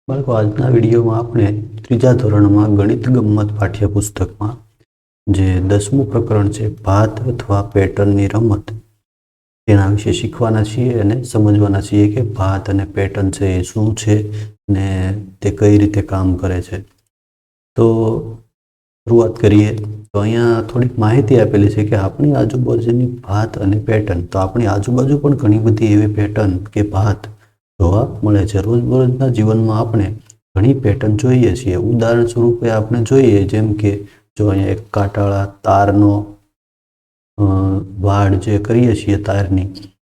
બાળકો, આજના વિડીયોમાં આપણે ત્રીજા ધોરણમાં ગણિત ગમ્મત પાઠ્યપુસ્તકમાં જે 10મું પ્રકરણ છે ભાત અથવા પેટર્નની રમત, તેના વિશે શીખવાના છીએ અને સમજવાના છીએ કે ભાત અને પેટર્ન છે એ શું છે ને તે કઈ રીતે કામ કરે છે. તો શરૂઆત કરીએ. તો અહીંયા થોડીક માહિતી આપેલી છે કે આપણી આજુબાજુની ભાત અને પેટર્ન. તો આપણી આજુબાજુ પણ ઘણી બધી એવી પેટર્ન કે ભાત જોવા મળે છે. રોજબરોજના જીવનમાં આપણે ઘણી પેટર્ન જોઈએ છીએ. ઉદાહરણ સ્વરૂપે આપણે જોઈએ, જેમ કે જો અહીંયા એક કાંટાળા તારનો વાડ જે કરીએ છીએ તારની,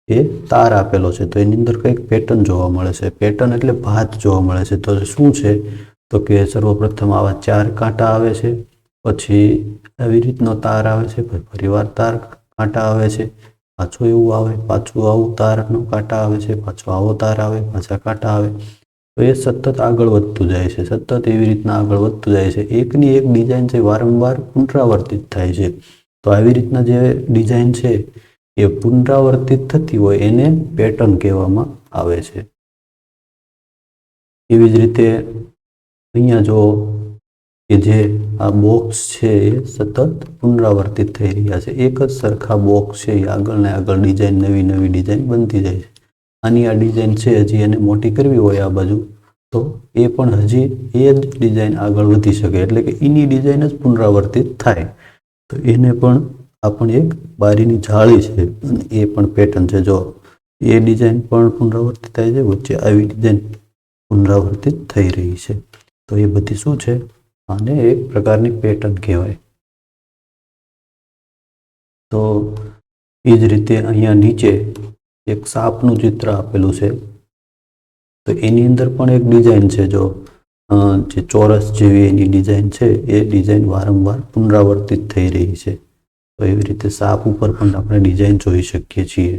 એ તાર આપેલો છે. તો એની અંદર કંઈક પેટર્ન જોવા મળે છે. પેટર્ન એટલે ભાત જોવા મળે છે. તો શું છે? તો કે સર્વપ્રથમ આવા 4 કાંટા આવે છે, પછી આવી રીતનો તાર આવે છે, પછી ફરીવાર તાર કાંટા આવે છે, પાછું એવું આવે, પાછું આવું તારનો કાંટા આવે છે, પાછો આવો તાર આવે, પાછા કાંટા આવે. તો એ સતત આગળ વધતું જાય છે. સતત એવી રીતના આગળ વધતું જાય છે. એકની એક ડિઝાઇન છે વારંવાર પુનરાવર્તિત થાય છે. તો આવી રીતના જે ડિઝાઇન છે એ પુનરાવર્તિત થતી હોય એને પેટર્ન કહેવામાં આવે છે. એવી જ રીતે અહીંયા જો કે જે આ બોક્સ છે એ સતત પુનરાવર્તિત થઈ રહ્યા છે. એક જ સરખા બોક્સ છે એ આગળ ને આગળ ડિઝાઇન, નવી નવી ડિઝાઇન બનતી જાય છે. આની આ ડિઝાઇન છે, હજી એને મોટી કરવી હોય આ બાજુ, તો એ પણ હજી એ જ ડિઝાઇન આગળ વધી શકે. એટલે કે એની ડિઝાઇન જ પુનરાવર્તિત થાય. તો એને પણ એક બારીની જાળી છે અને એ પણ પેટર્ન છે. જો એ ડિઝાઇન પણ પુનરાવર્તિત થાય છે, વચ્ચે આવી ડિઝાઇન પુનરાવર્તિત થઈ રહી છે. તો એ બધી શું છે? આને એક પ્રકારની પેટર્ન કહેવાય. તો એ જ રીતે અહીંયા નીચે એક સાપનું ચિત્ર આપેલું છે. તો એની અંદર પણ એક ડિઝાઇન છે. જો જે ચોરસ જેવી એની ડિઝાઇન છે, એ ડિઝાઇન વારંવાર પુનરાવર્તિત થઈ રહી છે. તો એવી રીતે સાપ ઉપર પણ આપણે ડિઝાઇન જોઈ શકીએ છીએ.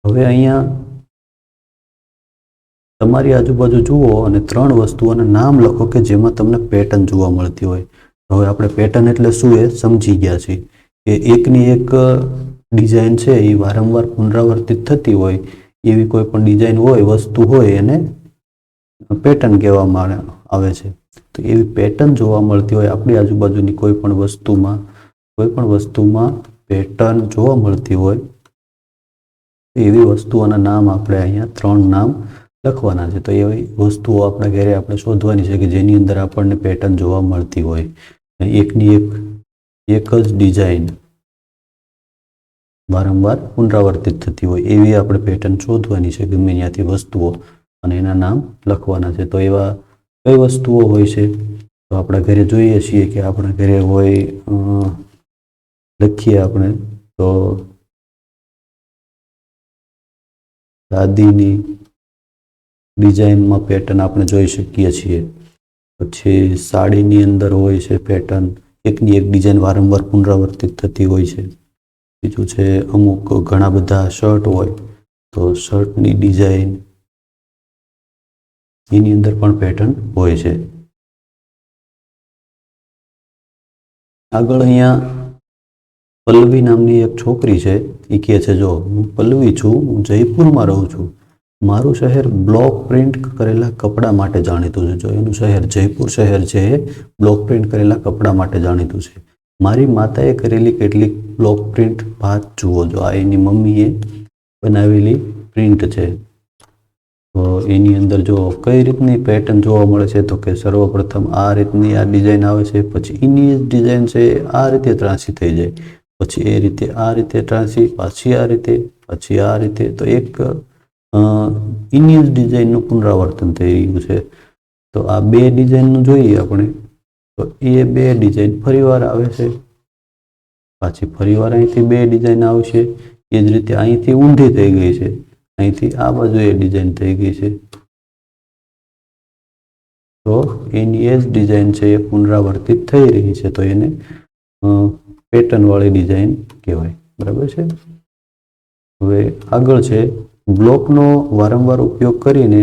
હવે અહીંયા તમારી આજુબાજુ જુઓ અને 3 વસ્તુઓના નામ લખો કે જેમાં તમને પેટર્ન જોવા મળતી હોય. હવે આપણે પેટર્ન એટલે શું એ સમજી ગયા છીએ કે એકની એક ડિઝાઇન છે એ વારંવાર પુનરાવર્તિત થતી હોય, એવી કોઈ પણ ડિઝાઇન હોય, વસ્તુ હોય, એને પેટર્ન કહેવામાં આવે છે. તો એવી પેટર્ન જોવા મળતી હોય આપણી આજુબાજુની કોઈ પણ વસ્તુમાં પેટર્ન જોવા મળતી હોય, એવી વસ્તુઓના નામ આપણે અહીંયા 3 નામ લખવાના છે. તો એવી વસ્તુઓ આપણા ઘરે આપણે શોધવાની છે કે જેની અંદર આપણને પેટર્ન જોવા મળતી હોય. એકની એક જ ડિઝાઇન વારંવાર પુનરાવર્તિત થતી હોય એવી આપણે પેટર્ન શોધવાની છે, ગમે ત્યાંથી વસ્તુઓ, અને એના નામ લખવાના છે. તો એવા કઈ વસ્તુઓ હોય છે? તો આપણા ઘરે જોઈએ છીએ કે આપણા ઘરે હોય, લખીએ આપણે તો દાદીની ડિઝાઇનમાં પેટર્ન આપણે જોઈ શકીએ છીએ. પછી સાડીની અંદર હોય છે પેટર્ન, એકની એક ડિઝાઇન વારંવાર પુનરાવર્તિત થતી હોય છે. બીજું છે અમુક ઘણા બધા શર્ટ હોય તો શર્ટની ડિઝાઇન, એની અંદર પણ પેટર્ન હોય છે. આગળ અહીંયા પલ્લવી નામની એક છોકરી છે. એ કહે છે, જો હું પલ્લવી છું, હું જયપુરમાં રહું છું. મારું શહેર બ્લોક પ્રિન્ટ કરેલા કપડાં માટે જાણીતું છે. જો એનું શહેર જયપુર શહેર છે એ બ્લોક પ્રિન્ટ કરેલા કપડાં માટે જાણીતું છે. મારી માતાએ કરેલી કેટલીક બ્લોક પ્રિન્ટ ભાત જુઓ. જો આ એની મમ્મીએ બનાવેલી પ્રિન્ટ છે. તો એની અંદર જો કઈ રીતની પેટર્ન જોવા મળે છે? તો કે સર્વપ્રથમ આ રીતની આ ડિઝાઇન આવે છે, પછી એની ડિઝાઇન છે આ રીતે ત્રાંસી થઈ જાય, પછી એ રીતે આ રીતે ત્રાંસી, પાછી આ રીતે, પછી આ રીતે. તો એક એની જ ડિઝાઇનનું પુનરાવર્તન થઈ રહ્યું છે. તો આ 2 ડિઝાઇનનું જોઈએ આપણે, તો એ 2 ડિઝાઇન ફરીવાર આવે છે, પાછી ફરીવાર અહીંથી 2 ડિઝાઇન આવશે. એ જ રીતે અહીંથી ઊંધી થઈ ગઈ છે, અહીંથી આ બાજુ એ ડિઝાઇન થઈ ગઈ છે. તો એની એ જ ડિઝાઇન છે એ પુનરાવર્તિત થઈ રહી છે. તો એને પેટર્નવાળી ડિઝાઇન કહેવાય. બરાબર છે? હવે આગળ છે, બ્લોકનો વારંવાર ઉપયોગ કરીને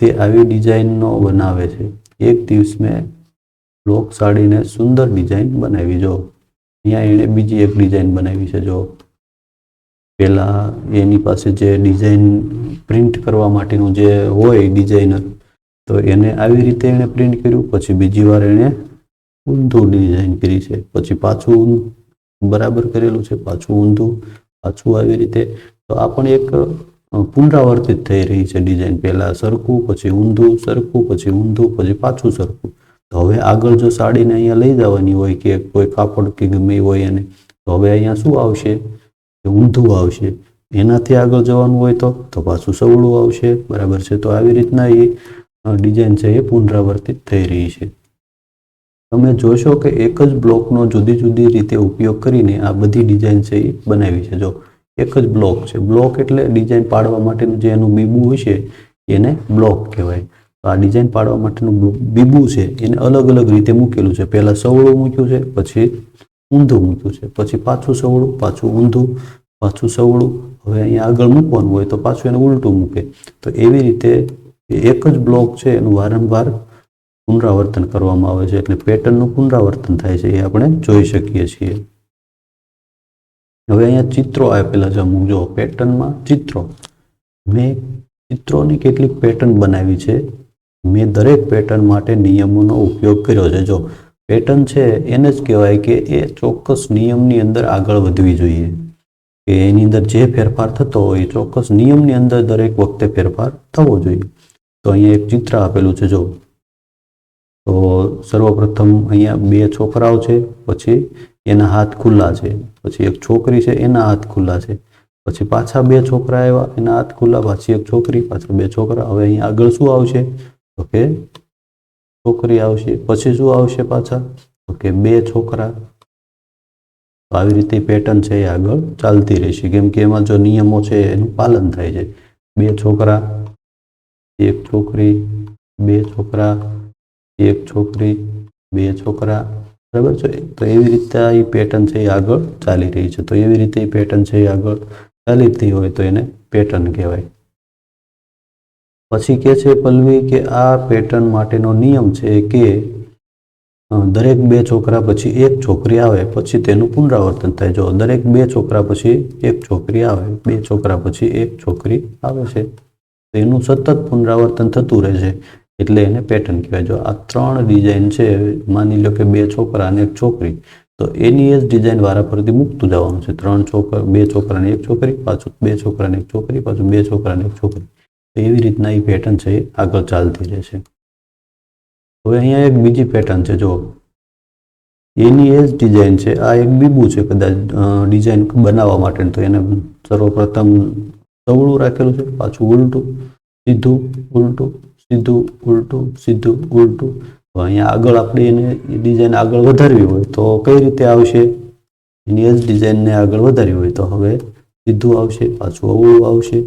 તે આવી ડિઝાઇનનો બનાવે છે. એક દિવસ મેં બ્લોક સાડીને સુંદર ડિઝાઇન બનાવી. જો અહીંયા એણે બીજી એક ડિઝાઇન બનાવી છે. જો પહેલાં એની પાસે જે ડિઝાઇન પ્રિન્ટ કરવા માટેનું જે હોય ડિઝાઇનર, તો એને આવી રીતે એણે પ્રિન્ટ કર્યું, પછી બીજી વાર એણે ઊંધું ડિઝાઇન કરી છે, પછી પાછું બરાબર કરેલું છે, પાછું ઊંધું, પાછું આવી રીતે. તો આ પણ એક પુનરાવર્તિત થઈ રહી છે ડિઝાઇન. પહેલાં સરખું, પછી ઊંધું, સરખું, પછી ઊંધું, પછી પાછું સરખું. તો હવે આગળ જો સાડીને અહીંયા લઈ જવાની હોય કે કોઈ કાપડ કે ગમે એ હોય એને, તો હવે અહીંયા શું આવશે? ઊંધું આવશે. એનાથી આગળ જવાનું હોય તો પાછું સવળું આવશે. બરાબર છે. તો આવી રીતના એ ડિઝાઇન છે એ પુનરાવર્તિત થઈ રહી છે. તમે જોશો કે એક જ બ્લોકનો જુદી જુદી રીતે ઉપયોગ કરીને આ બધી ડિઝાઇન છે એ બનાવી છે. જો એક જ બ્લોક છે, બ્લોક એટલે ડિઝાઇન પાડવા માટેનું જે એનું બીબું હોય છે એને બ્લોક કહેવાય. તો આ ડિઝાઇન પાડવા માટેનું બીબું છે એને અલગ અલગ રીતે મૂકેલું છે. પહેલાં સવળું મૂક્યું છે, પછી ઊંધું મૂક્યું છે, પછી પાછું સવળું, પાછું ઊંધું, પાછું સવળું. હવે અહીંયા આગળ મૂકવાનું હોય તો પાછું એને ઉલટું મૂકે. તો એવી રીતે એક જ બ્લોક છે એનું વારંવાર પુનરાવર્તન કરવામાં આવે છે, એટલે પેટર્નનું પુનરાવર્તન થાય છે એ આપણે જોઈ શકીએ છીએ. હવે અહીંયા ચિત્રો આપેલા છે અમુક. જો પેટર્નમાં ચિત્રો, મેં ચિત્રોની કેટલીક પેટર્ન બનાવી છે. મેં દરેક પેટર્ન માટે નિયમોનો ઉપયોગ કર્યો છે. જો પેટર્ન છે એને જ કહેવાય કે એ ચોક્કસ નિયમની અંદર આગળ વધવી જોઈએ, કે એની અંદર જે ફેરફાર થતો હોય એ ચોક્કસ નિયમની અંદર દરેક વખતે ફેરફાર થવો જોઈએ. તો અહીંયા એક ચિત્ર આપેલું છે. જો તો સર્વપ્રથમ અહીંયા બે છોકરાઓ છે, પછી એના હાથ ખુલ્લા છે, પછી એક છોકરી છે એના હાથ ખુલ્લા છે, પછી પાછા બે છોકરા આવ્યા એના હાથ ખુલ્લા, પાછી એક છોકરી, પાછા બે છોકરા. હવે અહીંયા આગળ શું આવશે? તો કે છોકરી આવશે. પછી શું આવશે પાછા? તો કે બે છોકરા. આવી રીતે પેટર્ન છે એ આગળ ચાલતી રહેશે, કેમ કે એમાં જો નિયમો છે એનું પાલન થાય છે. બે છોકરા, એક છોકરી, બે છોકરા, એક છોકરી, બે છોકરા. બરાબર છે. તો એવી રીતે એ પેટર્ન છે એ આગળ ચાલી રહી છે. તો એવી રીતે એ પેટર્ન છે એ આગળ ચાલીતી હોય તો એને પેટર્ન કહેવાય. પછી કે છે પલ્લવી કે આ પેટર્ન માટેનો નિયમ છે કે દરેક બે છોકરા પછી એક છોકરી આવે પછી તેનું પુનરાવર્તન થાય. જો દરેક બે છોકરા પછી એક છોકરી આવે, બે છોકરા પછી એક છોકરી આવે છે, તો એનું સતત પુનરાવર્તન થતું રહે છે, એટલે એને પેટર્ન કહેવાય. જો આ ત્રણ ડિઝાઇન છે, માની લો કે બે છોકરા અને એક છોકરી, તો એની એ જ ડિઝાઇન વારાફરતી મૂકતું જવાનું છે. બે છોકરા અને એક છોકરી, પાછું બે છોકરા અને એક છોકરી, પાછું બે છોકરા અને એક છોકરી. તો એવી રીતના એ પેટર્ન છે એ આગળ ચાલતી રહેશે. હવે અહીંયા એક બીજી પેટર્ન છે. જો એની એ જ ડિઝાઇન છે, આ એક બીબું છે કદાચ ડિઝાઇન બનાવવા માટે. તો એને સર્વપ્રથમ સવળું રાખેલું છે, પાછું ઉલટું, સીધું, ઉલટું, સીધું, ઉલટું, સીધું, ઉલટું. તો અહીંયા આગળ આપણે એને ડિઝાઇન આગળ વધારવી હોય તો કઈ રીતે આવશે? એની એ જ ડિઝાઇનને આગળ વધારવી હોય તો હવે સીધું આવશે, પાછું અવળું આવશે,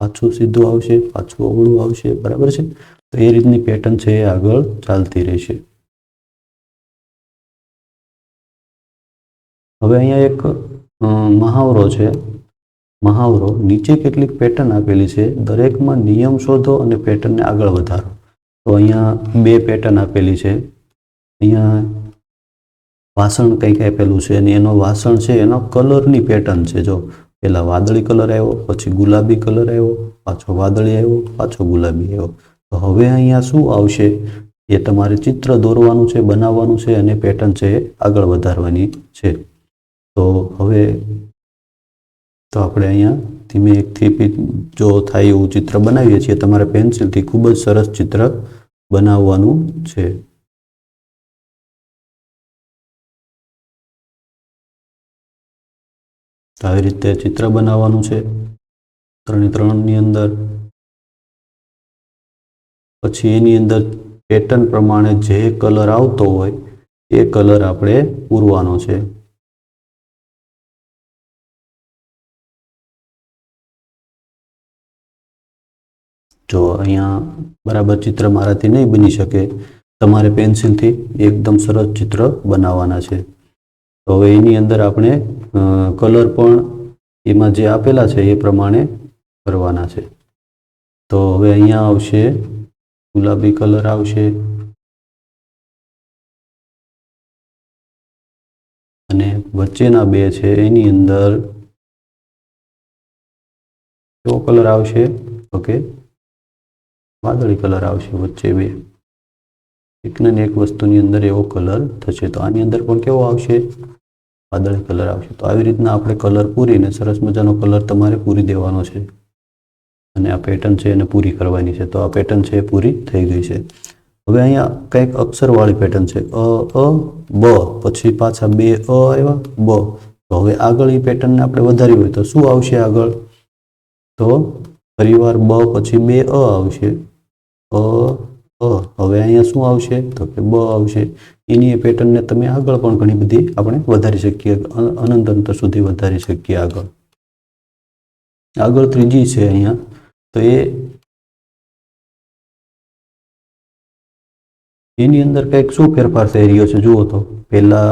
પાછું સીધું આવશે, પાછું અવળું આવશે. બરાબર છે. તો એ રીતની પેટર્ન છે એ આગળ ચાલતી રહેશે. હવે અહીંયા એક મહાવરો છે. મહાવરો, નીચે કેટલીક પેટર્ન આપેલી છે, દરેકમાં નિયમ શોધો અને પેટર્નને આગળ વધારો. તો અહીંયા બે પેટર્ન આપેલી છે. અહીંયા વાસણ કંઈક આપેલું છે અને એનો વાસણ છે એનો કલરની પેટર્ન છે. જો પહેલા વાદળી કલર આવ્યો, પછી ગુલાબી કલર આવ્યો, પાછો વાદળી આવ્યો, પાછો ગુલાબી આવ્યો. તો હવે અહીંયા શું આવશે? એ તમારે ચિત્ર દોરવાનું છે, બનાવવાનું છે અને પેટર્ન છે એ આગળ વધારવાની છે. તો હવે તો આપણે અહીંયા ધીમે એકથી જો થાય એવું ચિત્ર બનાવીએ છીએ. તમારે પેન્સિલથી ખૂબ જ સરસ ચિત્ર બનાવવાનું છે. આવી રીતે ચિત્ર બનાવવાનું છે 3x3ની અંદર. પછી એની અંદર પેટર્ન પ્રમાણે જે કલર આવતો હોય એ કલર આપણે પૂરવાનો છે. જો અહીંયા બરાબર ચિત્ર મારાથી નહીં બની શકે, તમારે પેન્સિલથી એકદમ સરસ ચિત્ર બનાવવાના છે. તો હવે એની અંદર આપણે કલર પણ એમાં જે આપેલા છે એ પ્રમાણે કરવાના છે. તો હવે અહીંયા આવશે ગુલાબી કલર આવશે, અને વચ્ચેના બે છે એની અંદર કેવો કલર આવશે? તો કે વાદળી કલર આવશે. વચ્ચે બે એકને એક વસ્તુની અંદર એવો કલર થશે. તો આની અંદર પણ કેવો આવશે? વાદળી કલર આવશે. તો આવી રીતના આપણે કલર પૂરીને સરસ મજાનો કલર તમારે પૂરી દેવાનો છે અને આ પેટર્ન છે એને પૂરી કરવાની છે. તો આ પેટર્ન છે એ પૂરી થઈ ગઈ છે. હવે અહીંયા કંઈક અક્ષરવાળી પેટર્ન છે. બ પછી પાછા બે આવ્યા બ. તો હવે આગળ એ પેટર્નને આપણે વધારી હોય તો શું આવશે આગળ? તો ફરીવાર બ પછી બે આવશે. હવે અહીંયા શું આવશે? તો કે બ આવશે. એની એ પેટર્નને તમે આગળ પણ ઘણી બધી આપણે વધારી શકીએ, અનંત અંતર સુધી વધારી શકીએ. આગળ ત્રીજી છે અહીંયા. તો એની અંદર કંઈક શું ફેરફાર થઈ રહ્યો છે જુઓ તો. પહેલા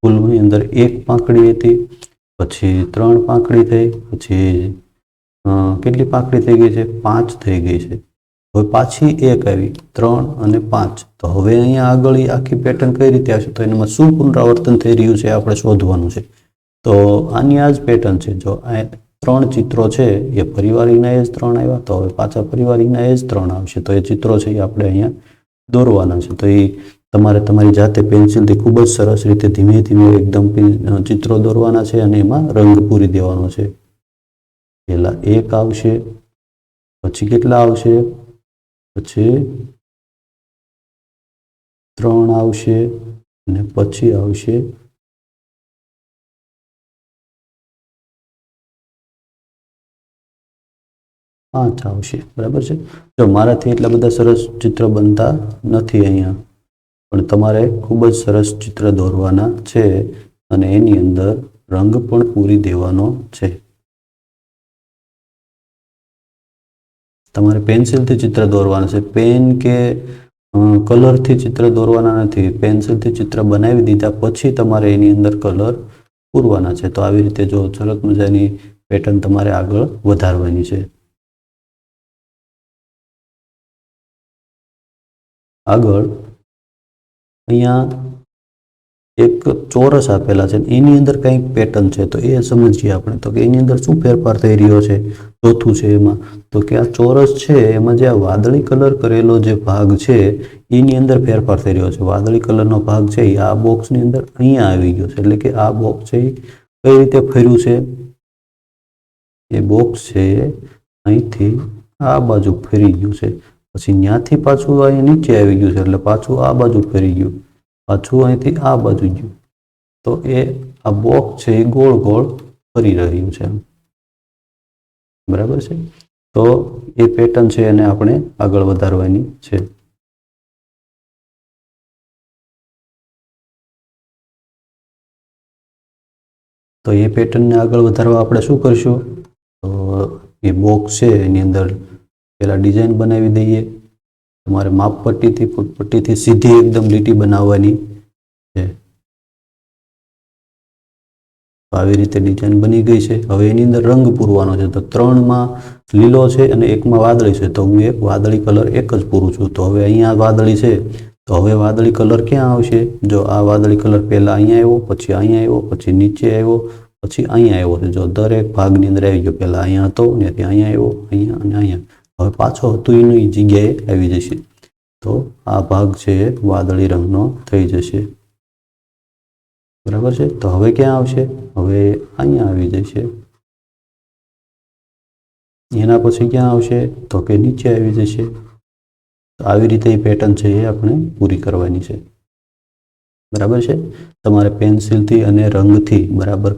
ફૂલની અંદર એક પાંખડી હતી, પછી 3 પાંખડી થઈ, પછી કેટલી પાંખડી થઈ ગઈ છે? 5 થઈ ગઈ છે. હવે પાછી એક આવી, 3 અને 5. તો હવે અહીંયા આગળ આખી પેટર્ન કઈ રીતે આવશે? તો એમાં શું પુનરાવર્તન થઈ રહ્યું છે આપણે શોધવાનું છે. તો આની આ જ પેટર્ન છે. જો આ 3 ચિત્રો છે એ પરિવારીના એ જ 3 આવ્યા, તો હવે પાછા પરિવારીના એ જ 3 આવશે. તો એ ચિત્રો છે એ આપણે અહીંયા દોરવાના છે. તો એ તમારે તમારી જાતે પેન્સિલથી ખૂબ જ સરસ રીતે ધીમે ધીમે એકદમ ચિત્રો દોરવાના છે અને એમાં રંગ પૂરી દેવાનો છે. પહેલા 1 આવશે, પછી કેટલા આવશે? પછી 3 આવશે અને પછી આવશે 5 આવશે. બરાબર છે. જો મારાથી એટલા બધા સરસ ચિત્ર બનતા નથી અહીંયા, પણ તમારે ખૂબ જ સરસ ચિત્ર દોરવાના છે અને એની અંદર રંગ પણ પૂરી દેવાનો છે. તમારે પેન્સિલથી ચિત્ર દોરવાના છે. પેન કે કલરથી ચિત્ર દોરવાના નથી. પેન્સિલથી ચિત્ર બનાવી દીધા પછી તમારે એની અંદર કલર પૂરવાના છે. તો આવી રીતે જો સરસ મજાની પેટર્ન તમારે આગળ વધારવાની છે. આગળ અહીંયા એક ચોરસ આપેલા છે, એની અંદર કંઈક પેટર્ન છે. તો એ સમજીએ આપણે. તો કે એની અંદર શું ફેરફાર થઈ રહ્યો છે? ચોથું છે એમાં. તો કે આ ચોરસ છે એમાં જે આ વાદળી કલર કરેલો જે ભાગ છે એની અંદર ફેરફાર થઈ રહ્યો છે. વાદળી કલરનો ભાગ છે એ આ બોક્સની અંદર અહીંયા આવી ગયો છે. એટલે કે આ બોક્સ છે એ કઈ રીતે ફર્યું છે? એ બોક્સ છે અહીંથી આ બાજુ ફરી ગયું છે. પછી ત્યાંથી પાછું અહીં નીચે આવી ગયું છે. એટલે પાછું આ બાજુ ફરી ગયું, પાછું અહીંથી આ બાજુ ગયું. તો એ આ બોક્સ છે એ ગોળ ગોળ ફરી રહ્યું છે. બરાબર છે. તો એ પેટર્ન છે એને આપણે આગળ વધારવાની છે. તો એ પેટર્નને આગળ વધારવા આપણે શું કરશું? તો એ બોક્સ છે એની અંદર પહેલા ડિઝાઇન બનાવી દઈએ. તમારે માપપટ્ટીથી ફૂટપટ્ટીથી સીધી એકદમ લીટી બનાવવાની છે. તો આવી રીતે ડિઝાઇન બની ગઈ છે. હવે એની અંદર રંગ પૂરવાનો છે. તો 3માં લીલો છે અને 1માં વાદળી છે. તો હું એક વાદળી કલર એક જ પૂરું છું. તો હવે અહીંયા વાદળી છે, તો હવે વાદળી કલર ક્યાં આવશે? જો આ વાદળી કલર પહેલા અહીંયા આવ્યો, પછી અહીંયા આવ્યો, પછી નીચે આવ્યો, પછી અહીંયા આવ્યો છે. જો દરેક ભાગની અંદર આવી ગયો. પહેલા અહીંયા હતો ને અહીંયા આવ્યો, અહીંયા અને અહીંયા. હવે પાછો હતું એની જગ્યાએ આવી જશે. તો આ ભાગ છે વાદળી રંગનો થઈ જશે. બરાબર છે. તો હવે ક્યાં આવશે? હવે અહીંયા આવી જશે. એના પછી ક્યાં આવશે? તો કે નીચે આવી જશે. તો આવી રીતે એ પેટર્ન છે એ આપણે પૂરી કરવાની છે. બરાબર છે. તમારે પેન્સિલથી અને રંગથી બરાબર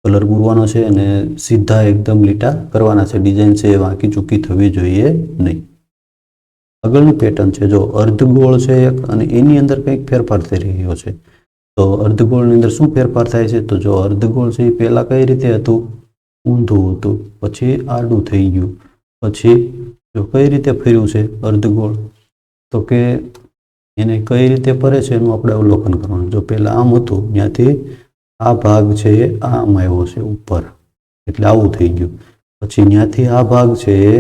કલર પૂરવાનો છે અને સીધા એકદમ લીટા કરવાના છે. ડિઝાઇન છે એ વાંકી ચૂકી થવી જોઈએ નહીં. આગળની પેટર્ન છે જો અર્ધગોળ છે એક, અને એની અંદર કંઈક ફેરફાર થઈ રહ્યો છે. તો અર્ધગોળની અંદર શું ફેરફાર થાય છે? તો જો અર્ધગોળ છે એ પહેલા કઈ રીતે હતું? ઊંધું હતું, પછી આડું થઈ ગયું, પછી જો કઈ રીતે ફર્યું છે અર્ધગોળ? તો કે એને કઈ રીતે ફરે છે એનું આપણે અવલોકન કરવાનું. જો પહેલા આમ હતું, ત્યાંથી આ ભાગ છે એ આમ આવ્યો છે ઉપર, એટલે આવું થઈ ગયું. પછી ત્યાંથી આ ભાગ છે એ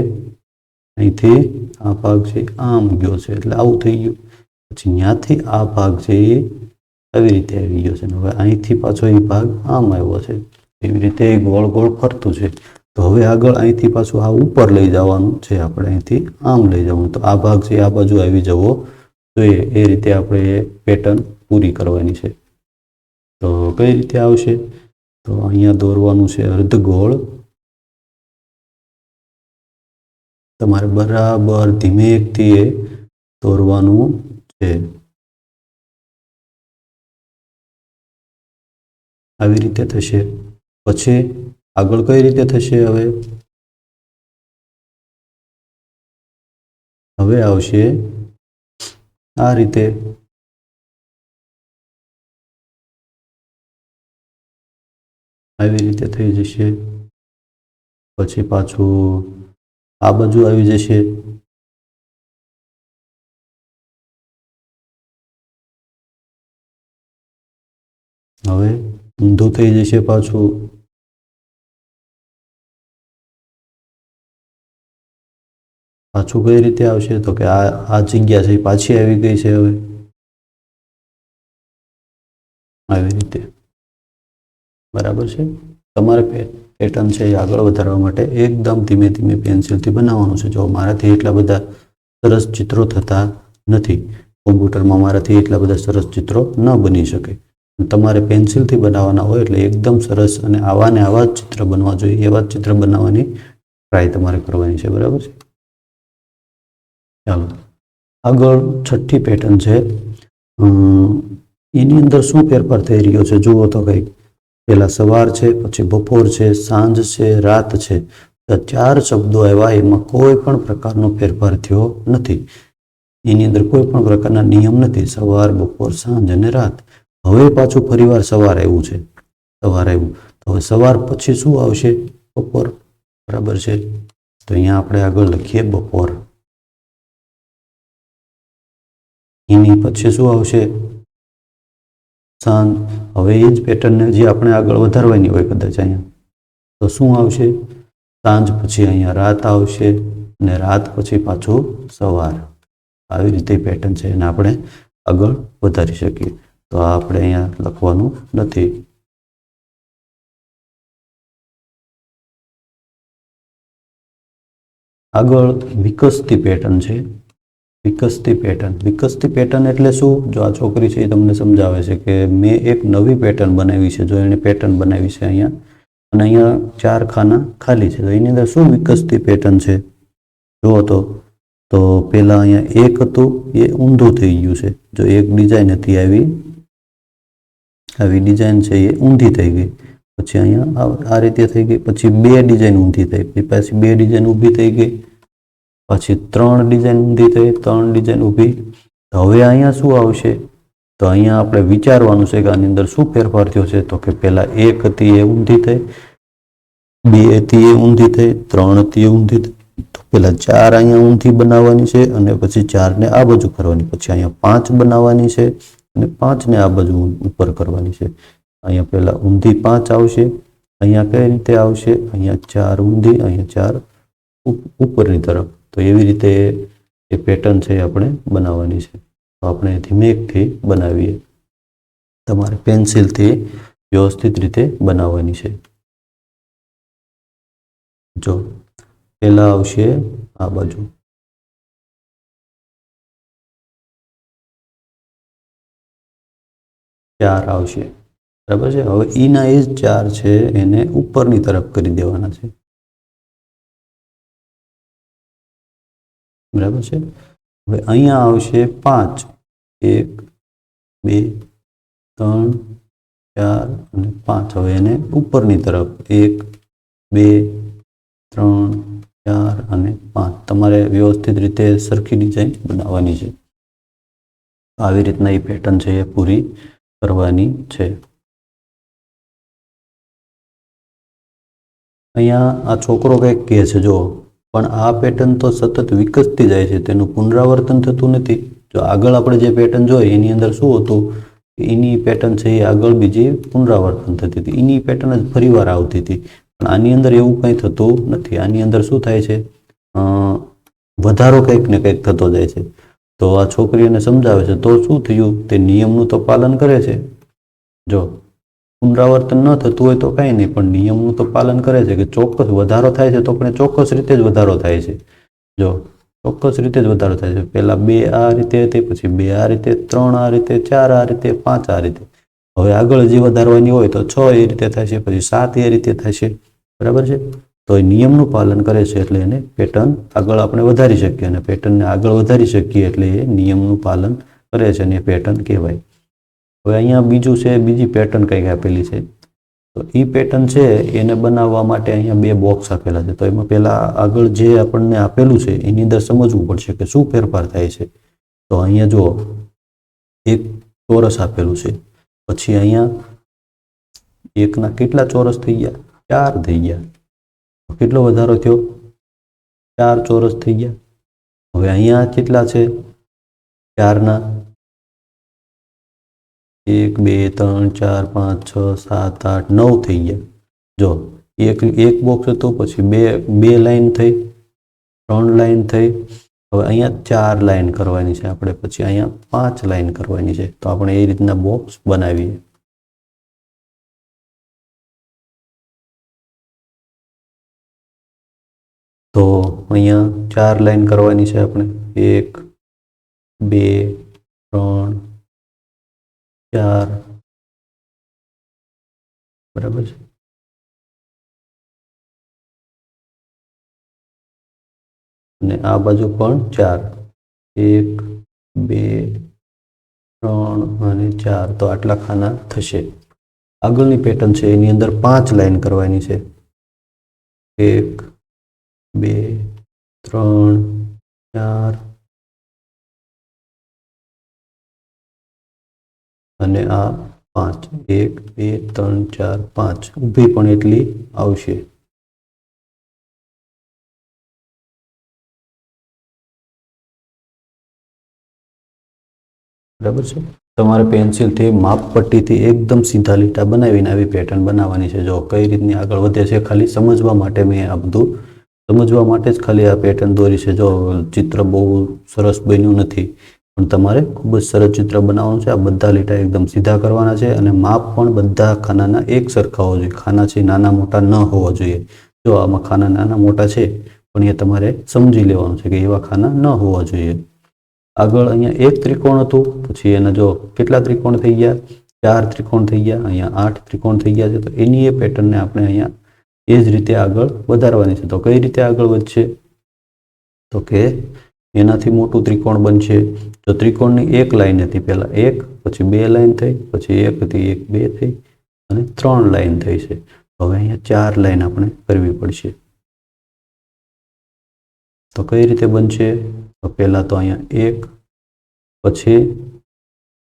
અહીંથી આ ભાગ છે આમ ગયો છે, એટલે આવું થઈ ગયું. પછી ત્યાંથી આ ભાગ છે એ આવી રીતે આવી ગયો છે. હવે અહીંથી પાછો એ ભાગ આમ આવ્યો છે. એવી રીતે ગોળ ગોળ ફરતું છે. તો તો હવે આગળ અહીંથી પાછું આ ઉપર લઈ જવાનું છે, આપણે અહીંથી આમ લઈ જવાનું, તો આ ભાગ છે આ બાજુ આવી જવો જોઈએ. એ રીતે આપણે એ પેટર્ન પૂરી કરવાની છે. તો કઈ રીતે આવશે? તો અહીંયા દોરવાનું છે અર્ધગોળ. તમારે બરાબર ધીમેથી એ દોરવાનું છે. આવી રીતે થશે. પછી આગળ કઈ રીતે થશે? હવે આવશે આ રીતે. આવી રીતે થઈ જશે. પછી પાછું આ બાજુ આવી જશે. હવે ઊંધું થઈ જશે પાછું. પાછું કઈ રીતે આવશે? તો કે આ જગ્યા છે પાછી આવી ગઈ છે. હવે આવી રીતે બરાબર છે. તમારે પેટર્ન છે એ આગળ વધારવા માટે એકદમ ધીમે ધીમે પેન્સિલથી બનાવવાનું છે. જો મારાથી એટલા બધા સરસ ચિત્રો થતા નથી, કોમ્પ્યુટરમાં મારાથી એટલા બધા સરસ ચિત્રો ન બની શકે. તમારે પેન્સિલથી બનાવવાના હોય એટલે એકદમ સરસ અને આવા ને આવા જ ચિત્ર બનવા જોઈએ, એવા જ ચિત્ર બનાવવાની ટ્રાય તમારે કરવાની છે. બરાબર છે. ચાલો આગળ છઠ્ઠી પેટર્ન છે. એની અંદર શું ફેરફાર થઈ રહ્યો છે જુઓ તો. કંઈક પહેલા સવાર છે, પછી બપોર છે, સાંજ છે, રાત છે. 4 શબ્દો આવ્યા, એમાં કોઈ પણ પ્રકારનો ફેરફાર થયો નથી. એની અંદર કોઈ પણ પ્રકારના નિયમ નથી. સવાર, બપોર, સાંજ અને રાત. હવે પાછું ફરીવાર સવાર આવ્યું છે. સવાર આવ્યું તો હવે સવાર પછી શું આવશે? બપોર. બરાબર છે. તો અહીંયા આપણે આગળ લખીએ બપોર. એની પછી શું આવશે? સાંજ. હવે એ જ પેટર્નને જે આપણે આગળ વધારવાની હોય કદાચ અહીંયા, તો શું આવશે? સાંજ પછી અહીંયા રાત આવશે અને રાત પછી પાછું સવાર. આવી રીતે પેટર્ન છે એને આપણે આગળ વધારી શકીએ. તો આ આપણે અહીંયા લખવાનું નથી. આગળ વિકસતી પેટર્ન છે. વિકસતી પેટર્ન એટલે શું? જો આ છોકરી છે એ તમને સમજાવે છે કે મેં એક નવી પેટર્ન બનાવી છે. જો એને પેટર્ન બનાવી છે અહીંયા, અને અહીંયા 4 ખાના ખાલી છે. તો એની અંદર શું વિકસતી પેટર્ન છે જુઓ તો પહેલા અહીંયા એક હતું એ ઊંધું થઈ ગયું છે. જો એક ડિઝાઇન હતી આવી ડિઝાઇન છે એ ઊંધી થઈ ગઈ. પછી અહીંયા આ રીતે થઈ ગઈ. પછી 2 ડિઝાઇન ઊંધી થઈ ગઈ. પછી 2 ડિઝાઇન ઊભી થઈ ગઈ. પછી 3 ડિઝાઇન ઊંધી થઈ, 3 ડિઝાઇન ઊભી. હવે અહીંયા શું આવશે? તો અહીંયા આપણે વિચારવાનું છે કે આની અંદર શું ફેરફાર થયો છે. તો કે પહેલા 1 હતી એ ઊંધી થઈ, 2 હતી એ ઊંધી થઈ, 3 હતી એ ઊંધી થઈ. તો પહેલા 4 અહીંયા ઊંધી બનાવવાની છે અને પછી 4 ને આ બાજુ કરવાની. પછી અહીંયા 5 બનાવવાની છે અને 5 ને આ બાજુ ઉપર કરવાની છે. અહીંયા પહેલા ઊંધી 5 આવશે. અહીંયા કઈ રીતે આવશે? અહીંયા 4 ઊંધી, અહીંયા 4 ઉપરની તરફ. તો એવી રીતે એ પેટર્ન છે આપણે બનાવવાની છે. તો આપણે ધીમેથી બનાવીએ. તમારે પેન્સિલથી વ્યવસ્થિત રીતે બનાવવાની છે. જો પહેલા આવશે આ બાજુ, 4 આવશે. બરાબર છે. હવે એના એ જ 4 છે એને ઉપરની તરફ કરી દેવાના છે. બરાબર છે. હવે અહીંયા આવશે 5, 1, 2, 3, 4 અને 5. હવે એને ઉપરની તરફ 1, 2, 3, 4 અને 5. તમારે વ્યવસ્થિત રીતે સરખી ડિઝાઇન બનાવવાની છે. આવી રીતના એ પેટર્ન છે એ પૂરી કરવાની છે. અહીંયા આ છોકરો કંઈક કહે છે જો, પણ આ પેટર્ન તો સતત વિકસતી જાય છે, તેનું પુનરાવર્તન થતું નથી. જો આગળ આપણે જે પેટર્ન જોઈ એની અંદર શું હતું? એની પેટર્ન છે એ આગળ બીજી પુનરાવર્તન થતી હતી. એની પેટર્ન જ ફરીવાર આવતી હતી. પણ આની અંદર એવું કંઈ થતું નથી. આની અંદર શું થાય છે? વધારો કંઈક ને કંઈક થતો જાય છે. તો આ છોકરીને સમજાવે છે તો શું થયું? તે નિયમનું તો પાલન કરે છે. જો પુનરાવર્તન ન થતું હોય તો કાંઈ નહીં, પણ નિયમનું તો પાલન કરે છે કે ચોક્કસ વધારો થાય છે તો પણ ચોક્કસ રીતે જ વધારો થાય છે. જો ચોક્કસ રીતે જ વધારો થાય છે. પહેલાં 2 આ રીતે હતી, પછી 2 આ રીતે, 3 આ રીતે, 4 આ રીતે, 5 આ રીતે. હવે આગળ હજી વધારવાની હોય તો 6 એ રીતે થાય છે, પછી 7 એ રીતે થાય છે. બરાબર છે. તો એ નિયમનું પાલન કરે છે એટલે એને પેટર્ન આગળ આપણે વધારી શકીએ, અને પેટર્નને આગળ વધારી શકીએ એટલે એ નિયમનું પાલન કરે છે અને એ પેટર્ન કહેવાય. હવે અહીંયા બીજું છે, બીજી પેટર્ન કંઈક આપેલી છે. તો એ પેટર્ન છે એને બનાવવા માટે અહીંયા 2 બોક્સ આપેલા છે. તો એમાં પહેલાં આગળ જે આપણને આપેલું છે એની અંદર સમજવું પડશે કે શું ફેરફાર થાય છે. તો અહીંયા જો એક ચોરસ આપેલું છે, પછી અહીંયા એકના કેટલા ચોરસ થઈ ગયા? 4 થઈ ગયા. કેટલો વધારો થયો? 4 ચોરસ થઈ ગયા. હવે અહીંયા કેટલા છે? 4ના 1 2 3 4 5 6 7 8 9 થઈ ગયા. જો એક બોક્સ હતું, પછી બે લાઈન થઈ, 3 લાઈન થઈ. હવે અહીંયા 4 લાઈન કરવાની છે આપણે, પછી અહીંયા 5 લાઈન કરવાની છે. તો આપણે એ રીતના બોક્સ બનાવીએ. તો અહીંયા 4 લાઈન કરવાની છે આપણે, 1 2 3 4. બરાબર છે. અને આ બાજુ પણ 4, 1 2 3 અને 4. તો આટલા ખાના થશે. આગળની પેટર્ન છે એની અંદર 5 લાઈન કરવાની છે. 1 2 3 4 અને આ 5. 1 2 3 4 5. ઊભી પણ એટલી આવશે. બરાબર છે. તમારે પેન્સિલથી માપપટ્ટીથી એકદમ સીધા લીટા બનાવીને આવી પેટર્ન બનાવવાની છે. જો કઈ રીતની આગળ વધે છે ખાલી સમજવા માટે મેં આ બધું સમજવા માટે જ ખાલી આ પેટર્ન દોરી છે. જો ચિત્ર બહુ સરસ બન્યું નથી, પણ તમારે ખૂબ જ સરસ ચિત્ર બનાવવાનું છે. આ બધા લીટા એકદમ સીધા કરવાના છે અને માપ પણ બધા ખાનાના એક સરખા હોવા જોઈએ. ખાના છે નાના મોટા ન હોવા જોઈએ. જો આમાં ખાના નાના મોટા છે પણ એ તમારે સમજી લેવાનું છે કે એવા ખાના ન હોવા જોઈએ. આગળ અહીંયા એક ત્રિકોણ હતું, પછી એના જો કેટલા ત્રિકોણ થઈ ગયા? 4 ત્રિકોણ થઈ ગયા. અહીંયા 8 ત્રિકોણ થઈ ગયા છે. તો એની એ પેટર્નને આપણે અહીંયા એ જ રીતે આગળ વધારવાની છે. તો કઈ રીતે આગળ વધશે? તો કે એનાથી મોટું ત્રિકોણ બનશે. તો ત્રિકોણની એક લાઈન હતી પહેલાં, 1, પછી 2 લાઈન થઈ, પછી 1 હતી, 1 2 થઈ અને 3 લાઈન થઈ છે. હવે અહીંયા 4 લાઈન આપણે કરવી પડશે. તો કઈ રીતે બનશે? તો પહેલાં તો અહીંયા 1, પછી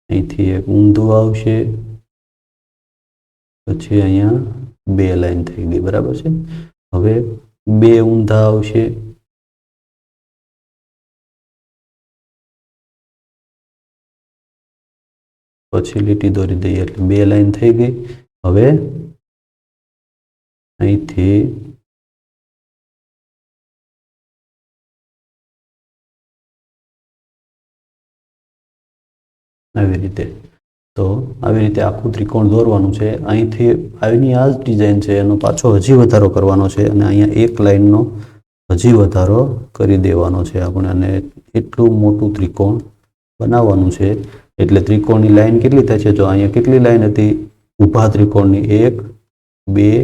અહીંથી એક ઊંધું આવશે, પછી અહીંયા 2 લાઈન થઈ ગઈ. બરાબર છે. હવે 2 ઊંધા આવશે, પછી લીટી દોરી દઈએ એટલે 2 લાઈન થઈ ગઈ. હવે અહીંથી આવી રીતે. તો આવી રીતે આખું ત્રિકોણ દોરવાનું છે. અહીંથી આવીની આ જ ડિઝાઇન છે, એનો પાછો હજી વધારો કરવાનો છે અને અહીંયા એક લાઈનનો હજી વધારો કરી દેવાનો છે આપણે. અને એટલું મોટું ત્રિકોણ બનાવવાનું છે. એટલે ત્રિકોણની લાઈન કેટલી થાય છે? જો અહીંયા કેટલી લાઈન હતી ઊભા ત્રિકોણની? 1 2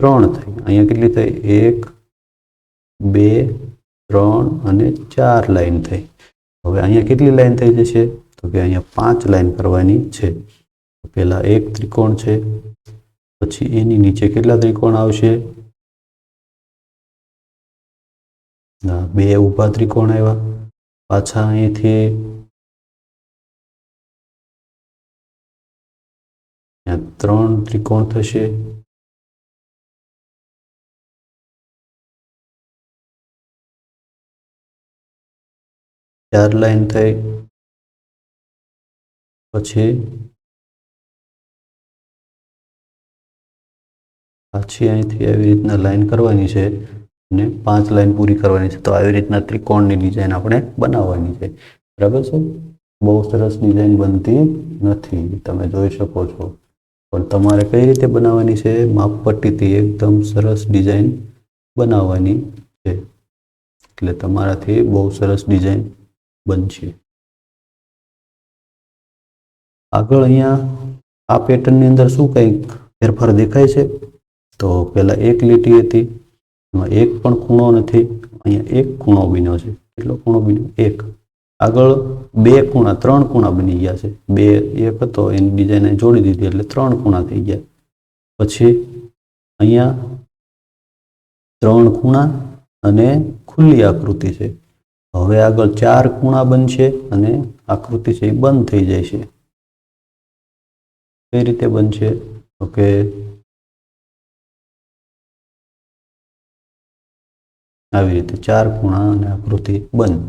3 થઈ. અહીંયા કેટલી થઈ? 1 2 3 અને 4 લાઈન થઈ. હવે અહીંયા કેટલી લાઈન થઈ જશે? તો કે અહીંયા 5 લાઈન કરવાની છે. પહેલા એક ત્રિકોણ છે, પછી એની નીચે કેટલા ત્રિકોણ આવશે? 2 ઊભા ત્રિકોણ આવ્યા. પાછા અહીંથી 3 ત્રિકોણ થશે. ચાર લાઈન થઈ. પછી પાછી અહીંથી આવી રીતના લાઈન કરવાની છે અને 5 લાઈન પૂરી કરવાની છે. તો આવી રીતના ત્રિકોણની ડિઝાઇન આપણે બનાવવાની છે. બરાબર છે. બહુ સરસ ડિઝાઇન બનતી નથી, તમે જોઈ શકો છો. પણ તમારે કઈ રીતે બનાવવાની છે? માપપટ્ટીથી એકદમ સરસ ડિઝાઇન બનાવવાની છે, એટલે તમારાથી બહુ સરસ ડિઝાઇન બનશે. આગળ અહીંયા આ પેટર્નની અંદર શું કંઈક ફેરફાર દેખાય છે? તો પહેલા એક લીટી હતી, એમાં એક પણ ખૂણો નથી, અહીંયા એક ખૂણો બન્યો છે. કેટલો ખૂણો બન્યો? એક. આગળ બે ખૂણા, ત્રણ ખૂણા બની ગયા છે. બે એક હતો એની ડિઝાઇન જોડી દીધી એટલે ત્રણ ખૂણા થઈ ગયા. પછી અહીંયા ત્રણ ખૂણા અને ખુલ્લી આકૃતિ છે. હવે આગળ ચાર ખૂણા બનશે અને આકૃતિ છે એ બંધ થઈ જાય છે. કઈ રીતે બનશે? તો કે આવી રીતે ચાર ખૂણા અને આકૃતિ બંધ.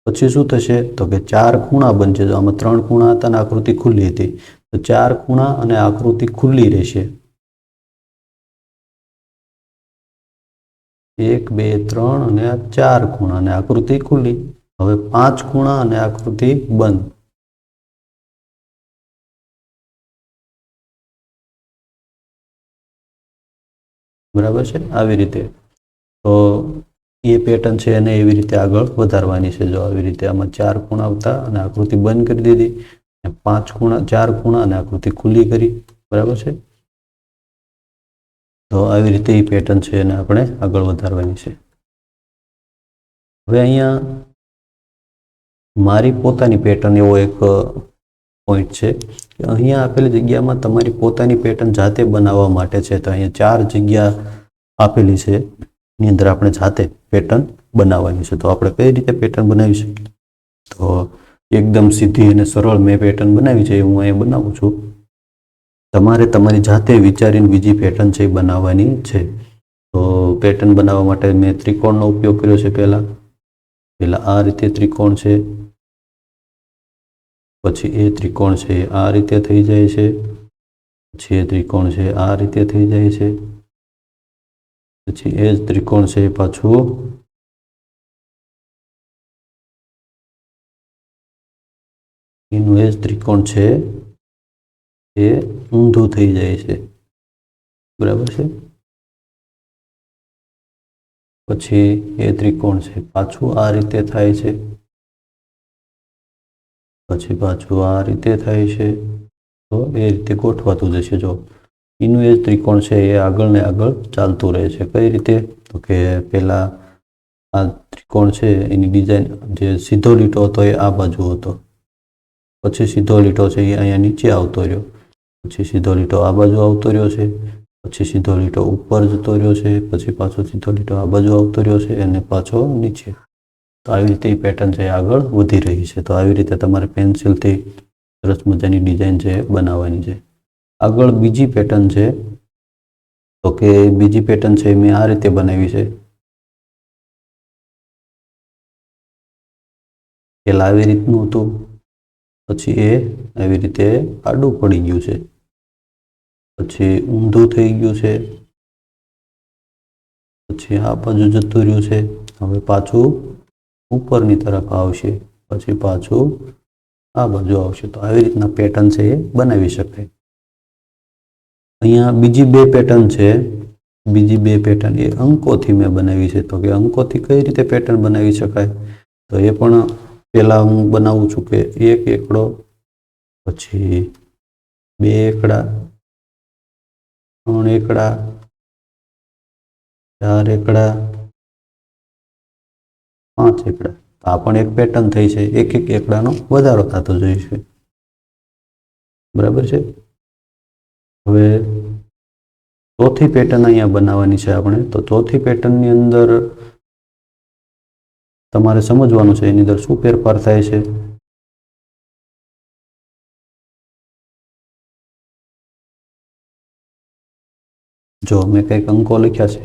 પછી શું થશે? તો કે ચાર ખૂણા બનશે. જો આમાં ત્રણ ખૂણા હતા અને આકૃતિ ખુલ્લી હતી, તો ચાર ખૂણા અને આકૃતિ ખુલ્લી રહેશે. એક, બે, ત્રણ અને આ ચાર ખૂણા અને આકૃતિ ખુલ્લી. હવે પાંચ ખૂણા અને આકૃતિ બંધ. બરાબર છે? આવી રીતે તો એ પેટર્ન છે અને એવી રીતે આગળ વધારવાની છે. જો આવી રીતે આમાં ચાર ખૂણા હતા અને આકૃતિ બંધ કરી દીધી, પાંચ ખૂણા, ચાર ખૂણા અને આકૃતિ ખુલ્લી કરી. બરાબર છે? તો આવી રીતે એ પેટર્ન છે એને આપણે આગળ વધારવાની છે. હવે અહીંયા મારી પોતાની પેટર્ન એવો એક પોઈન્ટ છે કે અહીંયા આપેલી જગ્યામાં તમારી પોતાની પેટર્ન જાતે બનાવવા માટે છે. તો અહીંયા ચાર જગ્યા આપેલી છે, એની અંદર આપણે જાતે પેટર્ન બનાવવાની છે. તો આપણે કઈ રીતે પેટર્ન બનાવી શકીએ? તો એકદમ સીધી અને સરળ મેં પેટર્ન બનાવી છે, હું અહીંયા બનાવું છું. તમારે તમારી જાતે વિચારીને બીજી પેટર્ન છે એ બનાવવાની છે. તો પેટર્ન બનાવવા માટે મેં ત્રિકોણનો ઉપયોગ કર્યો છે. પહેલા આ રીતે ત્રિકોણ છે, પછી એ ત્રિકોણ છે આ રીતે થઈ જાય છે, પછી એ ત્રિકોણ છે આ રીતે થઈ જાય છે, પછી એ જ ત્રિકોણ છે પાછું એનું એ જ ત્રિકોણ છે એ ઊંધું થઈ જાય છે. બરાબર છે? પછી એ ત્રિકોણ છે પાછું આ રીતે થાય છે, પછી પાછું આ રીતે થાય છે. તો એ રીતે ગોઠવાતું જશે. જો એનું એ ત્રિકોણ છે એ આગળ ને આગળ ચાલતું રહે છે. કઈ રીતે? તો કે પહેલા આ ત્રિકોણ છે એની ડિઝાઇન જે સીધો લીટો હતો એ આ બાજુ હતો, પછી સીધો લીટો છે એ અહીંયા નીચે આવતો રહ્યો, પછી સીધો લીટો આ બાજુ આવતો રહ્યો છે, પછી સીધો લીટો ઉપર જતો રહ્યો છે, પછી પાછો સીધો લીટો આ બાજુ આવતો રહ્યો છે અને પાછો નીચે. તો આવી રીતે એ પેટર્ન છે આગળ વધી રહી છે. તો આવી રીતે તમારે પેન્સિલથી સરસ મજાની ડિઝાઇન છે બનાવવાની છે. આગળ બીજી પેટર્ન છે, તો કે બીજી પેટર્ન છે મેં આ રીતે બનાવી છે. પહેલા આવી રીતનું હતું, પછી એ આવી રીતે આડું પડી ગયું છે, પછી ઊંધું થઈ ગયું છે, પછી આ બાજુ જતું રહ્યું છે, હવે પાછું ઉપરની તરફ આવશે, પછી પાછું આ બાજુ આવશે. તો આવી રીતના પેટર્ન છે એ બનાવી શકાય. અહીંયા બીજી બે પેટર્ન છે, બીજી બે પેટર્ન એ અંકોથી મેં બનાવી છે. તો કે અંકોથી કઈ રીતે પેટર્ન બનાવી શકાય? તો એ પણ પહેલા હું બનાવું છું કે એક એકડો, પછી બે એકડા, ત્રણ એકડા, ચાર એકડા, પાંચ એકડા. આ પણ એક પેટર્ન થઈ છે. એક એક એકડાનો વધારો થતો જોઈશે. બરાબર છે? હવે ચોથી પેટર્ન અહીંયા બનાવવાની છે આપણે. તો ચોથી પેટર્નની અંદર તમારે સમજવાનું છે એની અંદર શું ફેરફાર થાય છે. જો મેં કંઈક અંકો લખ્યા છે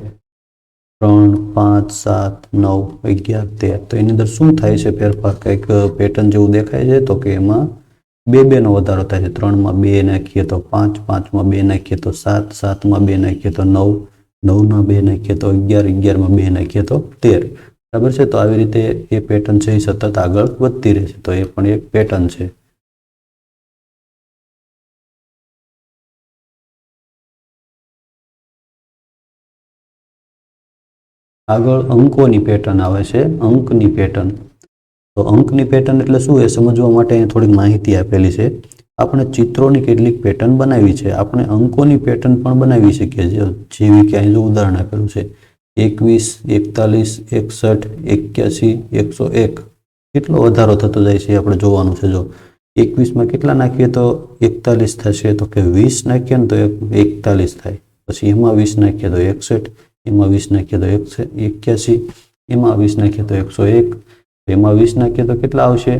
3, 5, 7, 9, 11, 13. તો એની અંદર શું થાય છે ફેરફાર? કંઈક પેટર્ન જેવું દેખાય છે. તો કે એમાં બે નો વધારો થાય છે. 3માં 2 નાખીએ તો 5, 5માં 2 નાખીએ તો 7, 7માં 2 નાખીએ તો 9, 9માં 2 નાખીએ તો 11, 11માં 2 નાખીએ તો 13. બરાબર છે? તો આવી રીતે એ પેટર્ન છે એ સતત આગળ વધતી રહે છે. તો એ પણ એક પેટર્ન છે. આગળ અંકોની પેટર્ન આવે છે, અંકની પેટર્ન. તો અંકની પેટર્ન એટલે શું એ સમજવા માટે અહીંયા થોડીક માહિતી આપેલી છે. આપણે ચિત્રોની કેટલીક પેટર્ન બનાવી છે, આપણે અંકોની પેટર્ન પણ બનાવી શકીએ છીએ, જેવી કે અહીં જો ઉદાહરણ આપેલું છે 21, 41, 61, 81, 101. કેટલો વધારો થતો જાય છે આપણે જોવાનું છે. જો 21માં કેટલા નાખીએ તો 41 થશે, તો કે 20 નાખીએ ને તો 41 થાય. પછી એમાં 20 નાખીએ તો 61, એમાં 20 નાખીએ તો 81, એમાં 20 નાખીએ તો 101, એમાં 20 નાખીએ તો કેટલા આવશે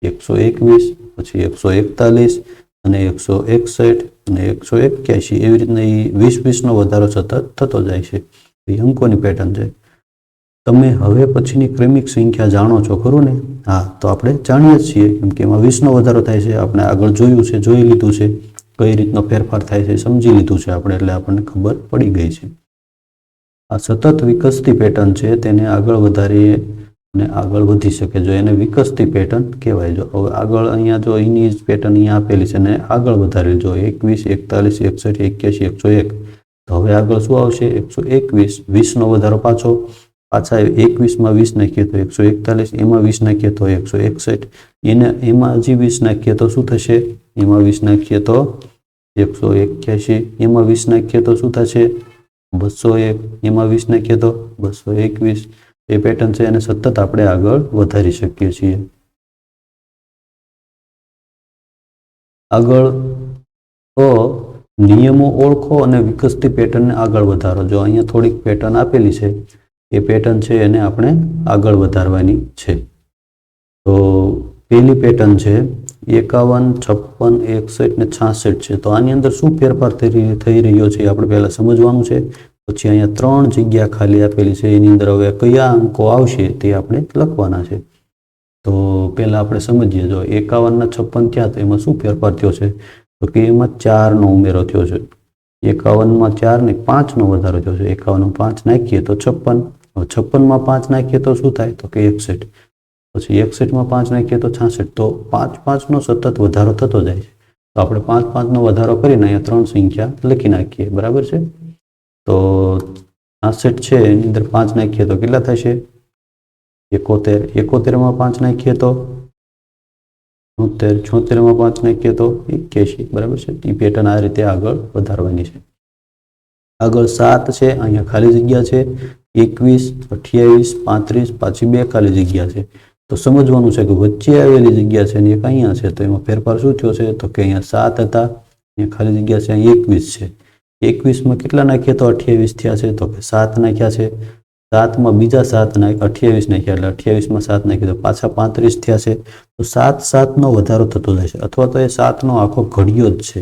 121, પછી 141 અને 161 અને 181. એવી રીતના એ 20-20નો વધારો સતત થતો જાય છે. એ અંકોની પેટર્ન છે. તમે હવે પછીની ક્રમિક સંખ્યા જાણો છો ખરું ને? હા, તો આપણે જાણીએ જ છીએ, કેમ કે એમાં 20નો વધારો થાય છે. આપણે આગળ જોયું છે, જોઈ લીધું છે કઈ રીતનો ફેરફાર થાય છે, સમજી લીધું છે આપણે, એટલે આપણને ખબર પડી ગઈ છે. આ સતત વિકસતી પેટર્ન છે, તેને આગળ વધારીએ અને આગળ વધી શકે, જો એને વિકસતી પેટર્ન કહેવાય. જો હવે આગળ અહીંયા જો એની જ પેટર્ન અહીંયા આપેલી છે અને આગળ વધારેલી, જો 21, 41, 61, 81, 101. તો હવે આગળ શું આવશે 121, 20નો વધારો પાછા 21માં 20 નાખીએ તો 141, એમાં 20 નાખીએ તો 161, એમાં હજી 20 નાખીએ તો શું થશે, એમાં 20 નાખીએ તો 181, એમાં 20 નાખીએ તો શું થશે 201, એમાં 20 નાખીએ તો 221. એ પેટર્ન છે એને સતત આપણે આગળ વધારી શકીએ છીએ. આગળ તો નિયમો ઓળખો અને વિકસતી પેટર્નને આગળ વધારો. જો અહીંયા થોડીક પેટર્ન આપેલી છે, એ પેટર્ન છે એને આપણે આગળ વધારવાની છે. તો પહેલી પેટર્ન છે 51, 56, 61 ને 66 છે. તો આની અંદર શું ફેરફાર થઈ રહ્યો છે આપણે પહેલા સમજવાનું છે. પછી અહીંયા 3 જગ્યા ખાલી આપેલી છે, એની અંદર હવે કયા અંકો આવશે તે આપણે લખવાના છે. તો પહેલા આપણે સમજીએ. જો 51 ના 56 થયા, તો એમાં શું ફેરફાર થયો છે, તો કે એમાં 4નો ઉમેરો થયો છે. 51માં 4 ને 5નો વધારો થયો છે. 51માં 5 નાખીએ તો 56, 56માં 5 નાખીએ તો શું થાય, તો કે 61, પછી 61માં 5 નાખીએ તો 66. તો 5-5નો સતત વધારો થતો જાય છે. તો આપણે 5-5નો વધારો કરીને અહીંયા 3 સંખ્યા લખી નાખીએ, બરાબર છે. તો 66 છે, એની અંદર 5 નાખીએ તો કેટલા થશે 71, 71માં 5 નાખીએ તો 76, 76માં 5 નાખીએ તો 81, બરાબર છે. એ પેટર્ન આ રીતે આગળ વધારવાની છે. આગળ 7 છે, અહીંયા ખાલી જગ્યા છે, 21, 28, 35, પાછી 2 ખાલી જગ્યા છે. તો સમજવાનું છે કે વચ્ચે આવેલી જગ્યા છે ને એક અહીંયા છે, તો એમાં ફેરફાર શું થયો છે, તો કે અહીંયા 7 હતા, અહીંયા ખાલી જગ્યા છે, અહીંયા 21 છે. 21માં કેટલા નાખીએ તો 28 થયા છે, તો કે 7 નાખ્યા છે. 7માં બીજા 7 28 નાખ્યા, એટલે 28માં 7 નાખીએ તો પાછા 35 થયા છે. તો 7-7નો વધારો થતો જાય છે, અથવા તો એ 7નો આખો ઘડિયો જ છે,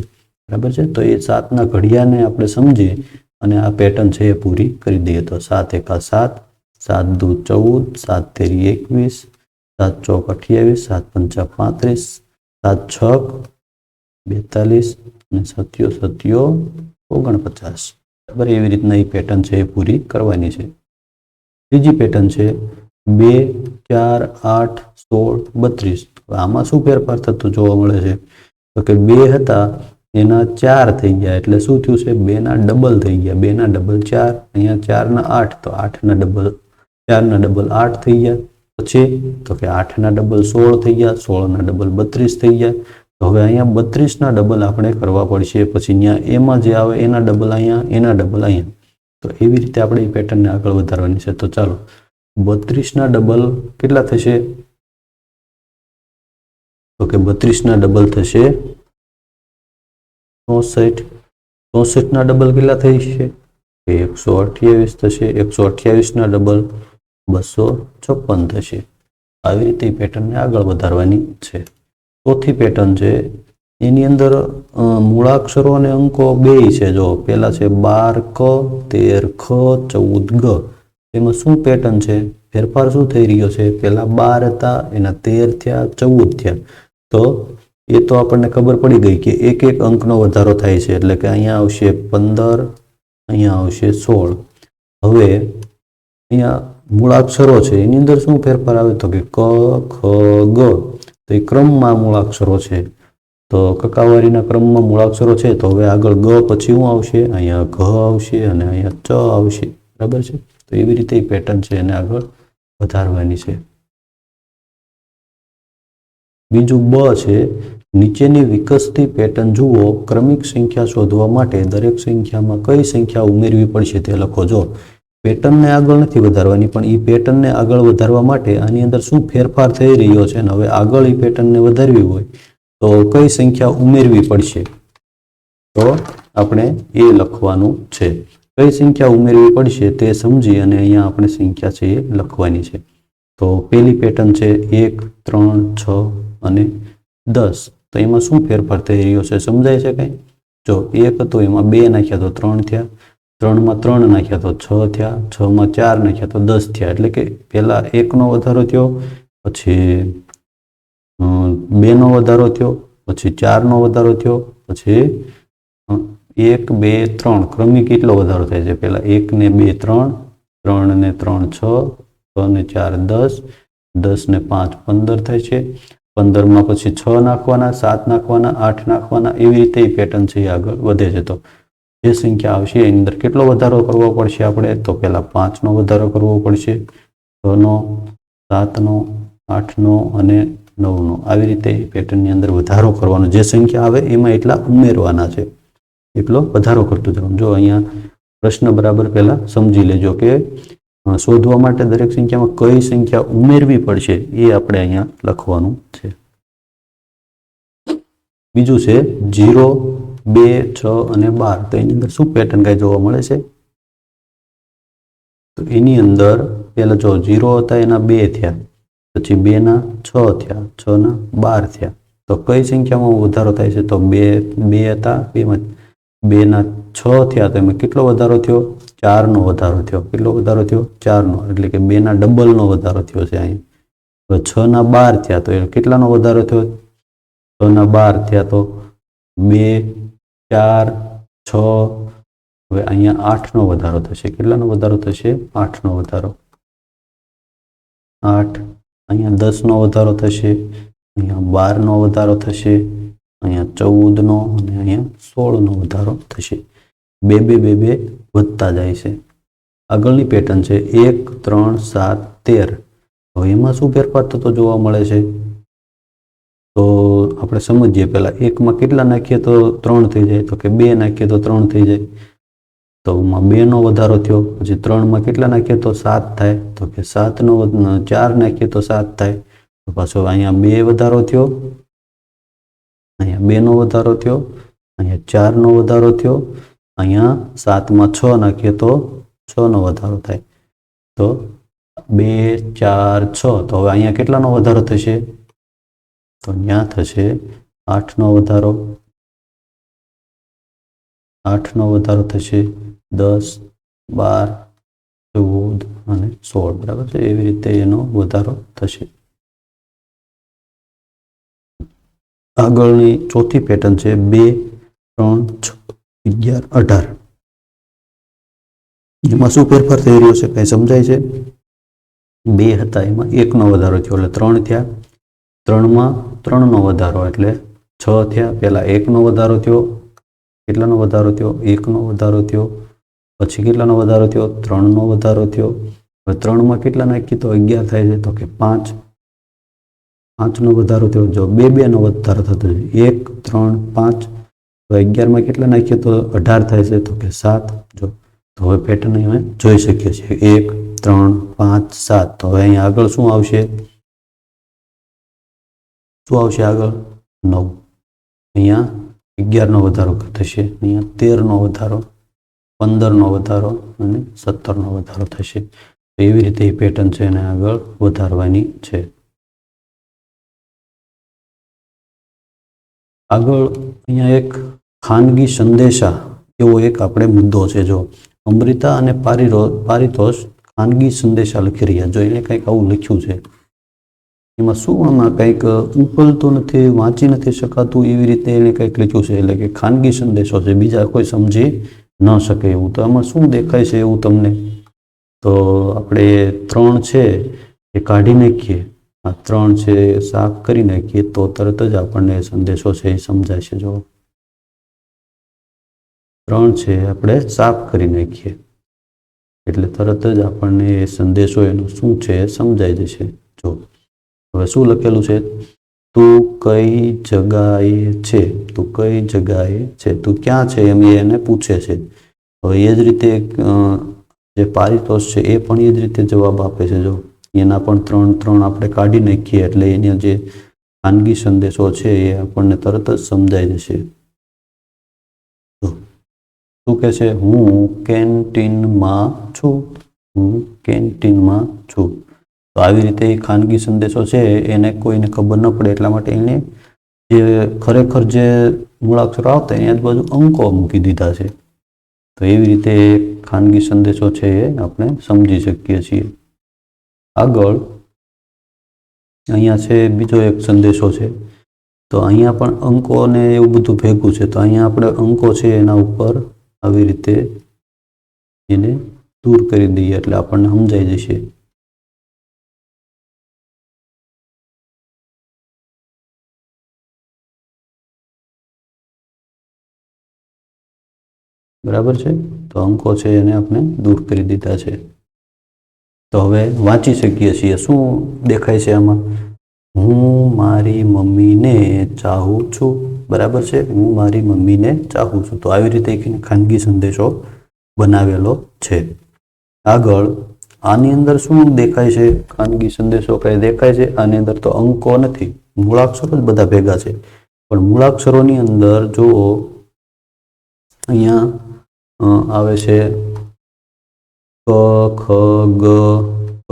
બરાબર છે. તો એ 7ના ઘડિયાને આપણે સમજીએ અને આ પેટર્ન છે એ પૂરી કરી દઈએ. તો 7 એકા 7, 7 દુ 14, 7 તેરી 21, 7 ચોક 28, 7 પંચા 35, 7 છક 42 અને 7 સત્યો 49. બરાબર, એવી રીતના એ પેટર્ન છે એ પૂરી કરવાની છે. ત્રીજી પેટર્ન છે 2, 4, 8, 16, 32. આમાં શું ફેરફાર થતો જોવા મળે છે, તો કે 2 હતા એના 4 થઈ ગયા, એટલે શું થયું છે 2ના ડબલ થઈ ગયા. 2ના ડબલ 4, અહીંયા 4ના 8, તો 8ના ડબલ 4ના ડબલ 8 થઈ ગયા. પછી તો કે 8ના ડબલ 16 થઈ ગયા, 16ના ડબલ 32 થઈ ગયા. તો હવે અહીંયા 32ના ડબલ આપણે કરવા પડશે. પછી અહીંયા એમાં જે આવે એના ડબલ અહીંયા, એના ડબલ અહીંયા. તો એવી રીતે આપણે એ પેટર્નને આગળ વધારવાની છે. તો ચાલો 32ના ડબલ કેટલા થશે, તો કે 32ના ડબલ થશે 64, 64ના ડબલ કેટલા થઈ છે, 128 થશે. 128ના ડબલ 256 થશે. આવી રીતે પેટર્નને આગળ વધારવાની છે. ચોથી પેટર્ન છે, એની અંદર મૂળાક્ષરો અને અંકો બેય છે. જો પહેલા છે 12 ક, 13 ખ, 14 ગ. એમાં શું પેટર્ન છે, ફેરફાર શું થઈ રહ્યો છે, પહેલા 12 હતા એના 13 થયા, 14 થયા. તો એ તો આપણને ખબર પડી ગઈ કે એક એક અંકનો વધારો થાય છે, એટલે કે અહીંયા આવશે 15, અહીંયા આવશે 16. હવે અહીંયા મૂળાક્ષરો છે, એની અંદર શું ફેરફાર આવે, તો કે ક, ખ, ગ. તો એ ક્રમમાં મૂળાક્ષરો છે, તો કકાવારીના ક્રમમાં મૂળાક્ષરો છે. તો હવે આગળ ગ પછી શું આવશે, અહીંયા ઘ આવશે અને અહીંયા ચ આવશે, બરાબર છે। તો એવી રીતે પેટર્ન છે એને આગળ વધારવાની છે। બીજું બ છે, નીચેની વિકસતી પેટર્ન જુઓ, ક્રમિક સંખ્યા શોધવા માટે દરેક સંખ્યામાં કઈ સંખ્યા ઉમેરવી પડશે તે લખો। જો પેટર્નને આગળ નથી વધારવાની, પણ એ પેટર્નને આગળ વધારવા માટે આની અંદર શું ફેરફાર થઈ રહ્યો છે અને હવે આગળ એ પેટર્નને વધારવી હોય તો કઈ સંખ્યા ઉમેરવી પડશે, તો આપણે એ લખવાનું છે। કઈ સંખ્યા ઉમેરવી પડશે તે સમજી અને અહીંયા આપણે સંખ્યા છે એ લખવાની છે। તો પહેલી પેટર્ન છે 1, 3, 6 અને 10। તો એમાં શું ફેરફાર થઈ રહ્યો છે સમજાય છે કંઈ? જો 1 હતો એમાં 2 નાખ્યા તો 3 થયા, 3માં 3 નાખ્યા તો 6 થયા, 6માં 4 નાખ્યા તો 10 થયા। એટલે કે પહેલા 1નો વધારો થયો, પછી 2નો વધારો થયો, પછી 4નો વધારો થયો, પછી 1, 2, 3 ક્રમિક કેટલો વધારો થાય છે? પહેલા 1 ને 2 3, 3 ને 3 6, 6 ને 4 10, 10 ને 5 15 થાય છે। 15માં પછી 6 નાખવાના, 7 નાખવાના, 8 નાખવાના, એવી રીતે એ પેટર્ન છે એ આગળ વધે છે। તો જે સંખ્યા આવશે એની અંદર કેટલો વધારો કરવો પડશે આપણે? તો પહેલા 5નો વધારો કરવો પડશે, 6નો, 7નો, 8નો અને 9નો। આવી રીતે પેટર્નની અંદર વધારો કરવાનો, જે સંખ્યા આવે એમાં એટલા ઉમેરવાના છે, એટલો વધારો કરતું જવાનું। જો અહીંયા પ્રશ્ન બરાબર પહેલા સમજી લેજો કે શોધવા માટે દરેક સંખ્યામાં કઈ સંખ્યા ઉમેરવી પડશે એ આપણે અહીંયા લખવાનું છે। બીજું છે 0, 2, 6 અને 12। તો એની અંદર શું પેટર્ન કઈ જોવા મળે છે? તો એની અંદર પહેલા જો 0 હતા એના 2 થયા, પછી 2ના 6 થયા, 6ના 12 થયા। તો કઈ સંખ્યામાં વધારો થાય છે? તો 2 હતા, 2ના 6 થયા, તો એમાં કેટલો વધારો થયો? 4નો વધારો થયો। કેટલો વધારો થયો? 4નો, એટલે કે 2ના ડબલનો વધારો થયો છે અહીં। હવે 6ના 12 થયા, તો એ કેટલાનો વધારો થયો? 6ના 12 થયા, તો 2, 4, 6, હવે અહીંયા 8નો વધારો થશે। કેટલાનો વધારો થશે? 8નો વધારો, 8, અહીંયા 10નો વધારો થશે, અહીંયા 12નો વધારો થશે, અહીંયા 14નો અને અહીંયા 16નો વધારો થશે। 2 2 2 2 વધતા જાય છે। આગળની પેટર્ન છે 1, 3, 7, 13। હવે એમાં શું ફેરફાર થતો જોવા મળે છે? તો આપણે સમજીએ પહેલા, 1માં કેટલા નાખીએ તો 3 થઈ જાય? તો કે 2 નાખીએ તો 3 થઈ જાય। તો 2નો વધારો થયો, પછી 3માં કેટલા નાખીએ તો 7 થાય? તો કે 7નો 4 નાખીએ તો 7 થાય। તો પાછો અહીંયા 2 વધારો થયો, અહીંયા 2નો વધારો થયો, અહીંયા 4નો વધારો થયો, અહીંયા 7માં 6 નાખીએ તો 6નો વધારો થાય। તો 2, 4, 6, તો હવે અહીંયા કેટલાનો વધારો થશે? તો અહીંયા થશે 8નો વધારો, 8નો વધારો થશે, 10, 12, 14 અને 16। બરાબર છે? એવી રીતે એનો વધારો થશે। આગળની ચોથી પેટર્ન છે 2, 3, 6, 11, 18। એમાં શું ફેરફાર થઈ રહ્યો છે કઈ સમજાય છે? 2 હતા એમાં 1નો વધારો થયો એટલે 3 થયા, 3માં 3નો વધારો એટલે 6 થયા। પહેલા 1નો વધારો થયો, કેટલાનો વધારો થયો? 1નો વધારો થયો, પછી કેટલાનો વધારો થયો? 3નો વધારો થયો। હવે 3માં કેટલા નાખીએ તો 11 થાય છે? તો કે 5, 5નો વધારો થયો। જો 2 2નો વધારો થતો છે, 1, 3, 5, તો 11માં કેટલા નાખીએ તો 18 થાય છે? તો કે 7। જો તો હવે પેટર્ન અમે જોઈ શકીએ છીએ 1, 3, 5, 7। તો હવે અહીંયા આગળ શું આવશે? શું આવશે આગળ? 9। અહીંયા 11નો વધારો થશે, અહીંયા 13નો વધારો, 15નો વધારો અને 17નો વધારો થશે। તો એવી રીતે એ પેટર્ન છે એને આગળ વધારવાની છે। આગળ અહીંયા એક ખાનગી સંદેશા એવો એક આપણે મુદ્દો છે। જો અમૃતા અને પારિતોષ ખાનગી સંદેશા લખી રહ્યા, જો એને કંઈક આવું લખ્યું છે, એમાં શું આમાં કંઈક ઉકલતું નથી, વાંચી નથી શકાતું, એવી રીતે એને કંઈક લખ્યું છે, એટલે કે ખાનગી સંદેશો છે, બીજા કોઈ સમજી ન શકે એવું। તો આમાં શું દેખાય છે એવું તમને? તો આપણે 3 છે એ કાઢી નાખીએ, આ 3 છે સાફ કરી નાખીએ તો તરત જ આપણને સંદેશો છે એ સમજાય છે। જો 3 છે આપણે સાફ કરી નાખીએ એટલે તરત જ આપણને એ સંદેશો એનો શું છે એ સમજાઈ જશે. જો હવે શું લખેલું છે, તું કઈ જગાએ છે, તું કઈ જગાએ છે, તું ક્યાં છે એમ એને પૂછે છે. હવે એ જ રીતે જે પારિતોષ છે એ પણ એ જ રીતે જવાબ આપે છે. જો એના પણ 3 આપણે કાઢી નાખીએ એટલે એનો જે ખાનગી સંદેશો છે એ આપણને તરત જ સમજાઈ જશે. શું કહે છે, હું કેન્ટીનમાં છું, હું કેન્ટીનમાં છું. તો આવી રીતે એ ખાનગી સંદેશો છે એને કોઈને ખબર ન પડે એટલા માટે એને જે ખરેખર જે મૂળાક્ષરો આવતા એની આજુબાજુ અંકો મૂકી દીધા છે. તો એવી રીતે ખાનગી સંદેશો છે એ આપણે સમજી શકીએ છીએ. આગળ અહીંયા છે બીજો એક સંદેશો છે. તો અહીંયા પણ અંકો ને એવું બધું ભેગું છે. તો અહીંયા આપણે અંકો છે એના ઉપર આવી રીતે એને દૂર કરી દઈએ એટલે આપણને સમજાઈ જશે. બરાબર છે. તો અંકો છે એને આપણે દૂર કરી દીધા છે. તો હવે વાંચી શકીએ છીએ. શું દેખાય છે આમાં? હું મારી મમ્મીને ચાહું છું. બરાબર છે, હું મારી મમ્મીને ચાહું છું. તો આવી રીતે એક ખાનગી સંદેશો બનાવેલો છે. આગળ આની અંદર શું દેખાય છે? ખાનગી સંદેશો કઈ દેખાય છે? આની અંદર તો અંકો નથી, મૂળાક્ષરો જ બધા ભેગા છે. પણ મૂળાક્ષરોની અંદર જો અહીંયા આવે છે ક, ખ, ગ, ક,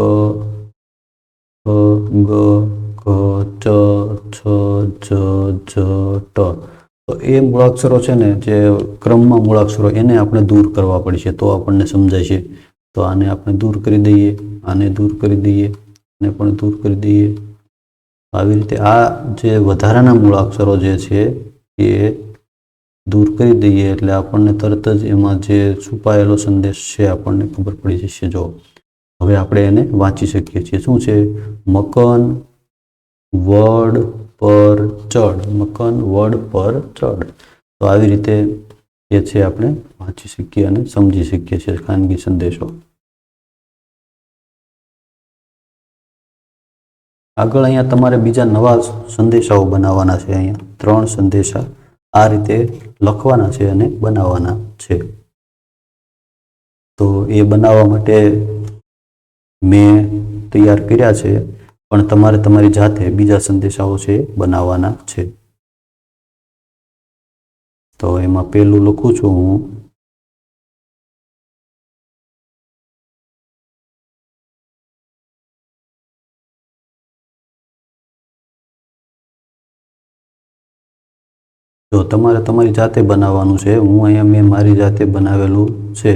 ગ, ઘ, ચ, છ, જ, જ, ટ. તો એ મૂળાક્ષરો છે ને, જે ક્રમમાં મૂળાક્ષરો એને આપણે દૂર કરવા પડશે તો આપણને સમજાય છે. તો આને આપણે દૂર કરી દઈએ, આને દૂર કરી દઈએ, આને પણ દૂર કરી દઈએ. આવી રીતે આ જે વધારાના મૂળાક્ષરો જે છે એ દૂર કરી દઈએ એટલે આપણને તરત જ એમાં જે છુપાયેલો સંદેશ છે આપણને ખબર પડી જશે. જો હવે આપણે એને વાંચી શકીએ છીએ. શું છે? મકન વડ પર ચડ, મકન વડ પર ચડ. તો આવી રીતે એ છે આપણે વાંચી શકીએ અને સમજી શકીએ છીએ ખાનગી સંદેશો. આગળ અહીંયા તમારે બીજા નવા સંદેશાઓ બનાવવાના છે. અહીંયા 3 સંદેશા આ રીતે લખવાના છે અને બનાવવાના છે. તો એ બનાવવા માટે મેં તૈયાર કર્યા છે, પણ તમારે તમારી જાતે બીજા સંદેશાઓ છે બનાવવાના છે. તો એમાં પહેલું લખું છું હું, જો તમારે તમારી જાતે બનાવવાનું છે. હું અહીંયા મેં મારી જાતે બનાવેલું છે.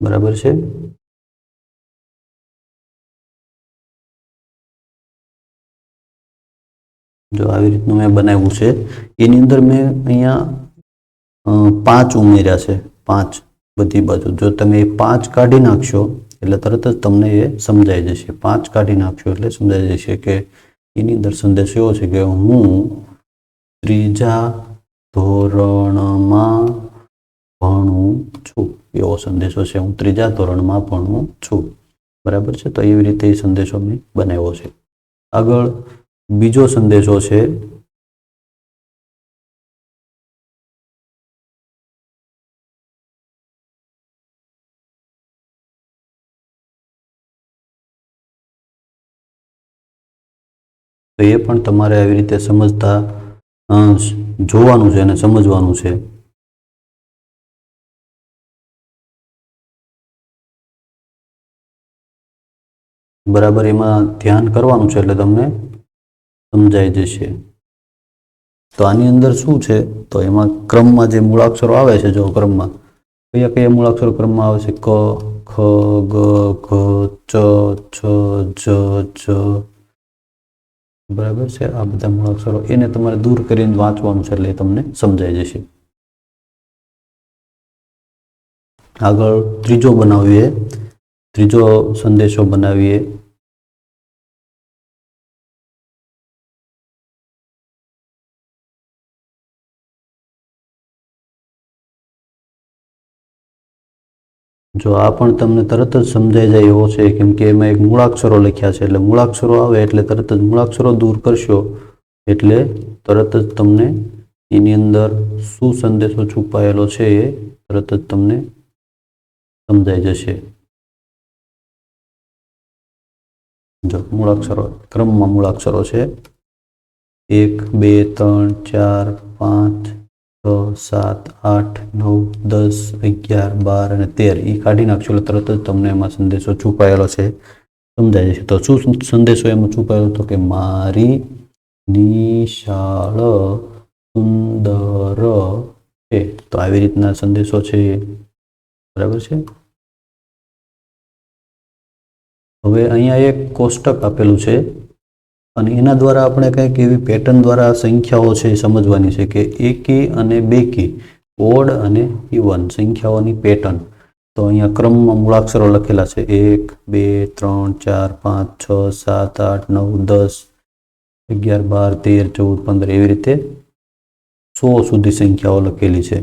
બરાબર છે. જો આવી રીતનું મેં બનાવ્યું છે. એની અંદર મેં અહીંયા 5 ઉમેર્યા છે. 5 બધી બાજુ. જો તમે 5 કાઢી નાખશો એટલે તરત જ તમને એ સમજાઈ જશે. 5 કાઢી નાખશો એટલે સમજાઈ જશે કે એની અંદર સંદેશ એવો છે કે હું 3જા ધોરણમાં ભણું છું. એવો સંદેશો છે. હું 3જા ધોરણમાં ભણું છું. બરાબર છે. તો એવી રીતે એ સંદેશો મેં બનાવ્યો છે. આગળ બીજો સંદેશો છે, તો એ પણ તમારે આવી રીતે સમજતા જોવાનું છે અને સમજવાનું છે. બરાબર એમાં ધ્યાન કરવાનું છે એટલે તમને સમજાઈ જશે. તો આની અંદર શું છે? તો એમાં ક્રમમાં જે મૂળાક્ષરો આવે છે, જો ક્રમમાં કયા કયા મૂળાક્ષરો ક્રમમાં આવે છે? ક, ખ, ગ, ઘ, ચ, છ, જ, જ. બરાબર છે. આ બધા મૂળાક્ષરો એને તમારે દૂર કરીને વાંચવાનું છે એટલે તમને સમજાઈ જશે. આગળ ત્રીજો બનાવીએ, ત્રીજો સંદેશો બનાવીએ. જો આ પણ તમને તરત જ સમજાઈ જાય એવો છે, કેમ કે એમાં એક મૂળાક્ષરો લખ્યા છે, એટલે મૂળાક્ષરો આવે એટલે તરત જ મૂળાક્ષરો દૂર કરશો એટલે તરત જ તમને એની અંદર શું સંદેશો છુપાયેલો છે એ તરત જ તમને સમજાઈ જશે. જો મૂળાક્ષરો ક્રમમાં મૂળાક્ષરો છે 1 2 3 4 5 6 7 8 9 10 11 12 અને 13 એ કાઢી નાખશો એટલે તરત જ તમને એમાં સંદેશો છુપાયેલો છે સમજાય જશે. તો શું સંદેશો એમાં છુપાયેલો? તો કે મારી નિશાળ સુંદર છે. તો આવી રીતના સંદેશો છે, બરાબર છે. હવે અહીંયા એક કોષ્ટક આપેલું છે અને એના દ્વારા આપણે કંઈક એવી પેટર્ન દ્વારા સંખ્યાઓ છે એ સમજવાની છે કે એકી અને બેકી, ઓડ અને ઇવન સંખ્યાઓની પેટર્ન. તો અહીંયા ક્રમમાં મૂળાક્ષરો લખેલા છે 1 2 3 4 5 6 7 8 9 10 11 12 13 14 15 એવી રીતે 100 સુધી સંખ્યાઓ લખેલી છે,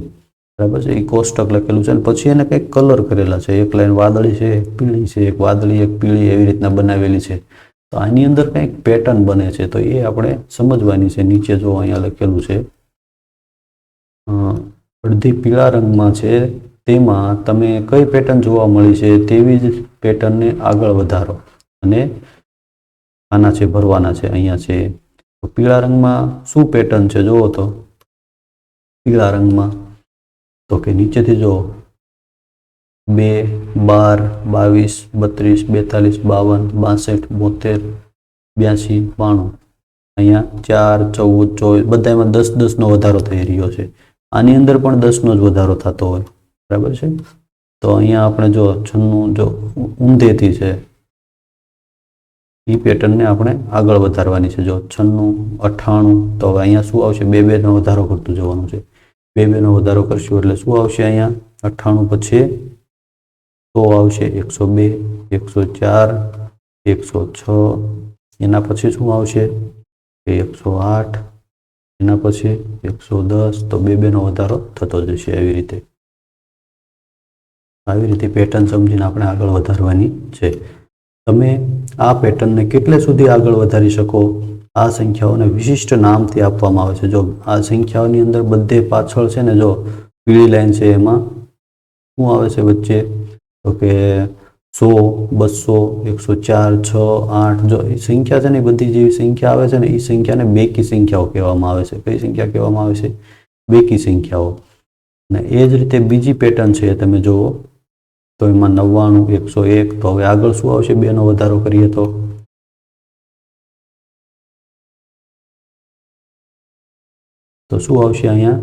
બરાબર છે. એ કોષ્ટક લખેલું છે અને પછી એને કંઈક કલર કરેલા છે. એક લાઈન વાદળી છે, એક પીળી છે, એક વાદળી એક પીળી એવી રીતના બનાવેલી છે. તો આની અંદર કંઈક પેટર્ન બને છે, તો એ આપણે સમજવાની છે. નીચે જો અહીંયા લખેલું છે અડધી પીળા રંગમાં છે, તેમાં તમે કઈ પેટર્ન જોવા મળી છે તેવી જ પેટર્નને આગળ વધારો અને આના છે ભરવાના છે. અહીંયા છે તો પીળા રંગમાં શું પેટર્ન છે જુઓ તો પીળા રંગમાં તો કે નીચેથી જો 2 12 22 32 42 52 62 72 અહીંયા 4 14 24 બધામાં 10 10 નો વધારો થઈ રહ્યો છે. આની અંદર પણ 10 નો જ વધારો થતો હોય, બરાબર છે. તો અહીંયા આપણે જો 96 જો ઊંધેથી છે એ પેટર્નને આપણે આગળ વધારવાની છે. જો 96 98 તો હવે અહીંયા શું આવશે? 2 2 નો વધારો કરતું જવાનું છે. 2 2 નો વધારો કરશું એટલે શું આવશે? અહીંયા 98 પછી 100 આવશે, 102 104 106 એના પછી શું આવશે? 108 એના પછી 110 તો 2 2 નો વધારો થતો જશે. આવી રીતે પેટર્ન સમજીને આપણે આગળ વધારવાની છે. તમે આ પેટર્નને કેટલે સુધી આગળ વધારી શકો? આ સંખ્યાઓને વિશિષ્ટ નામથી આપવામાં આવે છે. જો આ સંખ્યાઓની અંદર બધે પાછળ છે ને જો પીળી લાઈન છે એમાં શું આવે છે વચ્ચે? તો કે 100 200 104 6 8 જો એ સંખ્યા છે ને એ બધી જેવી સંખ્યા આવે છે ને એ સંખ્યાને બેકી સંખ્યાઓ કહેવામાં આવે છે. કઈ સંખ્યા કહેવામાં આવે છે? બેકી સંખ્યાઓ. અને એ જ રીતે બીજી પેટર્ન છે તમે જુઓ તો એમાં 99 101 તો હવે આગળ શું આવશે? 2 નો વધારો કરીએ તો શું આવશે? અહીંયા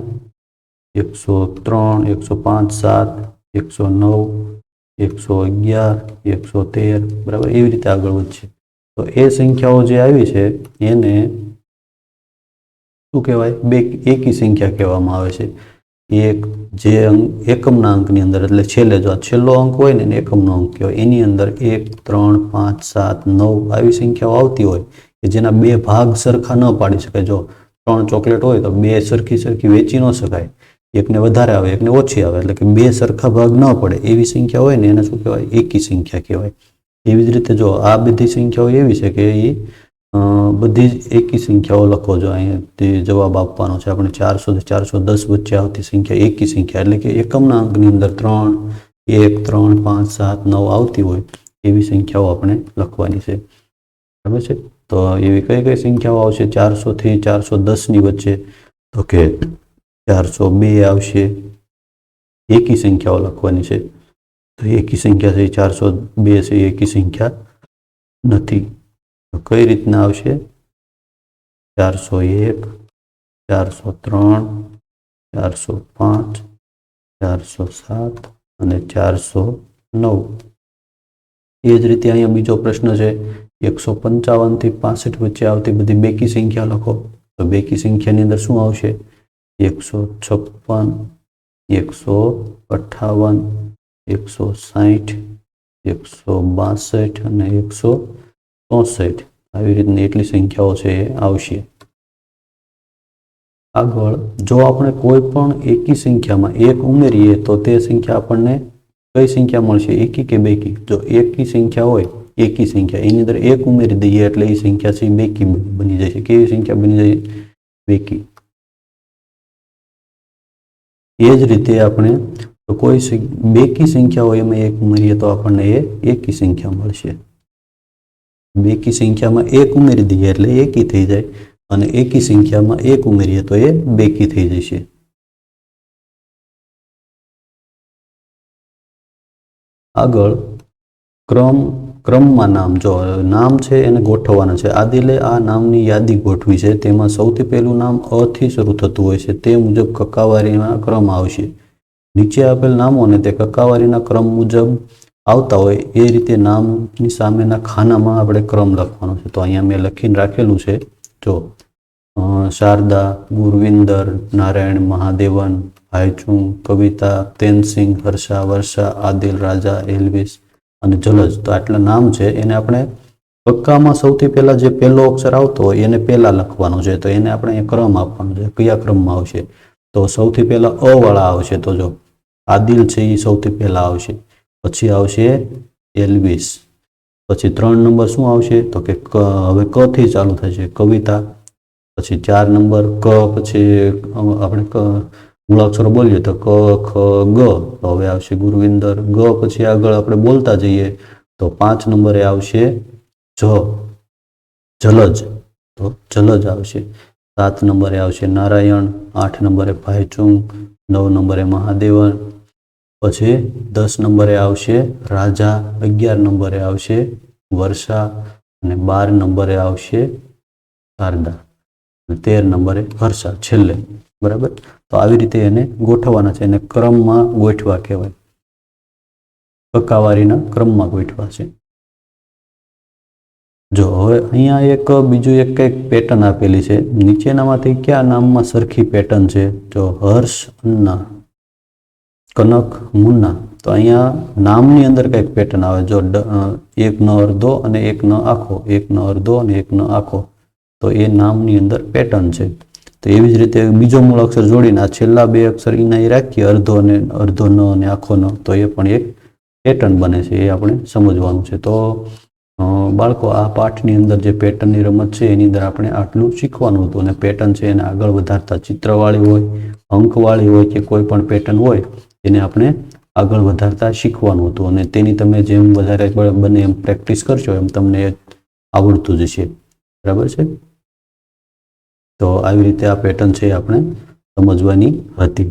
103 105 7 109 111 113 બરાબર એવી રીતે આગળ વધશે. તો એ સંખ્યાઓ જે આવી છે એને શું કહેવાય? એકી સંખ્યા કહેવામાં આવે છે. એક જે એકમના અંકની અંદર એટલે છેલ્લે જો છેલ્લો અંક હોય ને એને એકમનો અંક કહેવાય. એની અંદર 1 3 5 7 9 આવી સંખ્યાઓ આવતી હોય કે જેના બે ભાગ સરખા ન પાડી શકાય. જો 3 ચોકલેટ હોય તો બે સરખી વેચી ન શકાય, એકને વધારે આવે એકને ઓછી આવે એટલે કે બે સરખા ભાગ ન પડે એવી સંખ્યા હોય ને એને શું કહેવાય? એકી સંખ્યા કહેવાય. એવી જ રીતે જો આ બધી સંખ્યાઓ એવી છે કે એ બધી જ એકી સંખ્યાઓ લખો. જો અહીંયા જવાબ આપવાનો છે આપણે 400 થી 410 વચ્ચે આવતી સંખ્યા એકી સંખ્યા એટલે કે એકમના અંકની અંદર 3 1 3 5 7 9 આવતી હોય એવી સંખ્યાઓ આપણે લખવાની છે, બરાબર છે. તો એવી કઈ કઈ સંખ્યાઓ આવશે 400 થી 410 ની વચ્ચે? તો કે 402 આવશે. એકી સંખ્યાઓ લખવાની છે. તો એકી સંખ્યા છે 402 છે એકી સંખ્યા નથી. તો કઈ રીતના આવશે? 401 403 405 407 અને 409. એ જ રીતે અહીંયા બીજો પ્રશ્ન છે 155 થી 65 વચ્ચે આવતી બધી બેકી સંખ્યા લખો. તો બેકી સંખ્યાની અંદર શું આવશે? 156 158 160 162 અને 164 આવી રીતની એટલી સંખ્યાઓ છે એ આવશે. આગળ જો આપણે કોઈ પણ એકી સંખ્યામાં 1 ઉમેરીએ તો તે સંખ્યા આપણને કઈ સંખ્યા મળશે, એકી કે બેકી? જો એકી સંખ્યા હોય, એકી સંખ્યા એની અંદર એક ઉમેરી દઈએ એટલે એ સંખ્યા છે બેકી બની જાય છે. કેવી સંખ્યા બની જાય? બેકી. એ જ રીતે આપણે કોઈ બેકી સંખ્યા હોય એમાં એક ઉમેરીએ તો આપણને એ એકી સંખ્યા મળશે. બેકી સંખ્યામાં એક ઉમેરી દઈએ એટલે એકી થઈ જાય અને એકી સંખ્યામાં એક ઉમેરીએ તો એ બેકી થઈ જશે. આગળ ક્રમમાં નામ. જો નામ છે એને ગોઠવવાના છે. આદિલે આ નામની યાદી ગોઠવી છે. તેમાં સૌથી પહેલું નામ અ થી શરૂ થતું હોય છે. તે મુજબ કક્કાવારીના ક્રમ આવશે. નીચે આપેલ નામોને તે કક્કાવારીના ક્રમ મુજબ આવતા હોય એ રીતે નામની સામેના ખાનામાં આપણે ક્રમ લખવાનો છે. તો અહીંયા મેં લખીને રાખેલું છે. જો શારદા, ગુરવિંદર, નારાયણ, મહાદેવન, ભાઈચુંગ, કવિતા, તેનસિંગ, હર્ષા, વર્ષા, આદિલ, રાજા, એલ્વિસ અને જલજ. તો આટલા નામ છે એને આપણે કક્કામાં સૌથી પહેલા જે પહેલો અક્ષર આવતો હોય એને પહેલા લખવાનો છે. તો એને આપણે અહીંયા ક્રમ આપવાનો છે. કયા ક્રમમાં આવશે? તો સૌથી પહેલા અ વાળા આવશે. તો જો આદિલ છે એ સૌથી પહેલા આવશે, પછી આવશે એલ્વિસ, પછી 3 નંબર શું આવશે? તો કે હવે ક થી ચાલુ થશે કવિતા, પછી 4 નંબર ક, પછી આપણે મૂળાક્ષરો બોલીએ તો ક, ખ, ગ. તો હવે આવશે ગુરવિંદર. ગ પછી આગળ આપણે બોલતા જઈએ તો 5 નંબરે આવશે જલજ. તો જલજ આવશે. 7 નંબરે આવશે નારાયણ, 8 નંબરે ભાઈચુંગ, 9 નંબરે મહાદેવન, પછી 10 નંબરે આવશે રાજા, 11 નંબરે આવશે વર્ષા અને 12 નંબરે આવશે શારદા અને 13 નંબરે હર્ષા છેલ્લે. બરાબર. તો આવી રીતે એને ગોઠવવાના છે. એને ક્રમમાં ગોઠવા કહેવાય. કક્કાવારીના ક્રમમાં ગોઠવા છે. જો હવે અહીંયા એક બીજું એક કંઈક પેટર્ન આપેલી છે. નીચેનામાંથી કયા નામમાં સરખી પેટર્ન છે? જો હર્ષ, અન્ના, કનક, મુન્ના. તો અહીંયા નામની અંદર કંઈક પેટર્ન આવે. જો એક ન અડધો અને એક ન આખો, એક ન અડધો અને એક ન આખો. તો એ નામની અંદર પેટર્ન છે. તો એવી જ રીતે બીજો મૂળ અક્ષર જોડીને આ છેલ્લા 2 અક્ષર એના એ રાખીએ, અડધો ન અને આખો ન, તો એ પણ એક પેટર્ન બને છે. એ આપણે સમજવાનું છે. તો બાળકો આ પાઠની અંદર જે પેટર્નની રમત છે એની અંદર આપણે આટલું શીખવાનું હતું. અને પેટર્ન છે એને આગળ વધારતા ચિત્રવાળી હોય, અંકવાળી હોય કે કોઈ પણ પેટર્ન હોય એને આપણે આગળ વધારતા શીખવાનું હતું. અને તેની તમે જેમ વધારે બને એમ પ્રેક્ટિસ કરશો એમ તમને આવડતું જશે. બરાબર છે. તો આવી રીતે આ પેટર્ન છે આપણે સમજવાની હતી.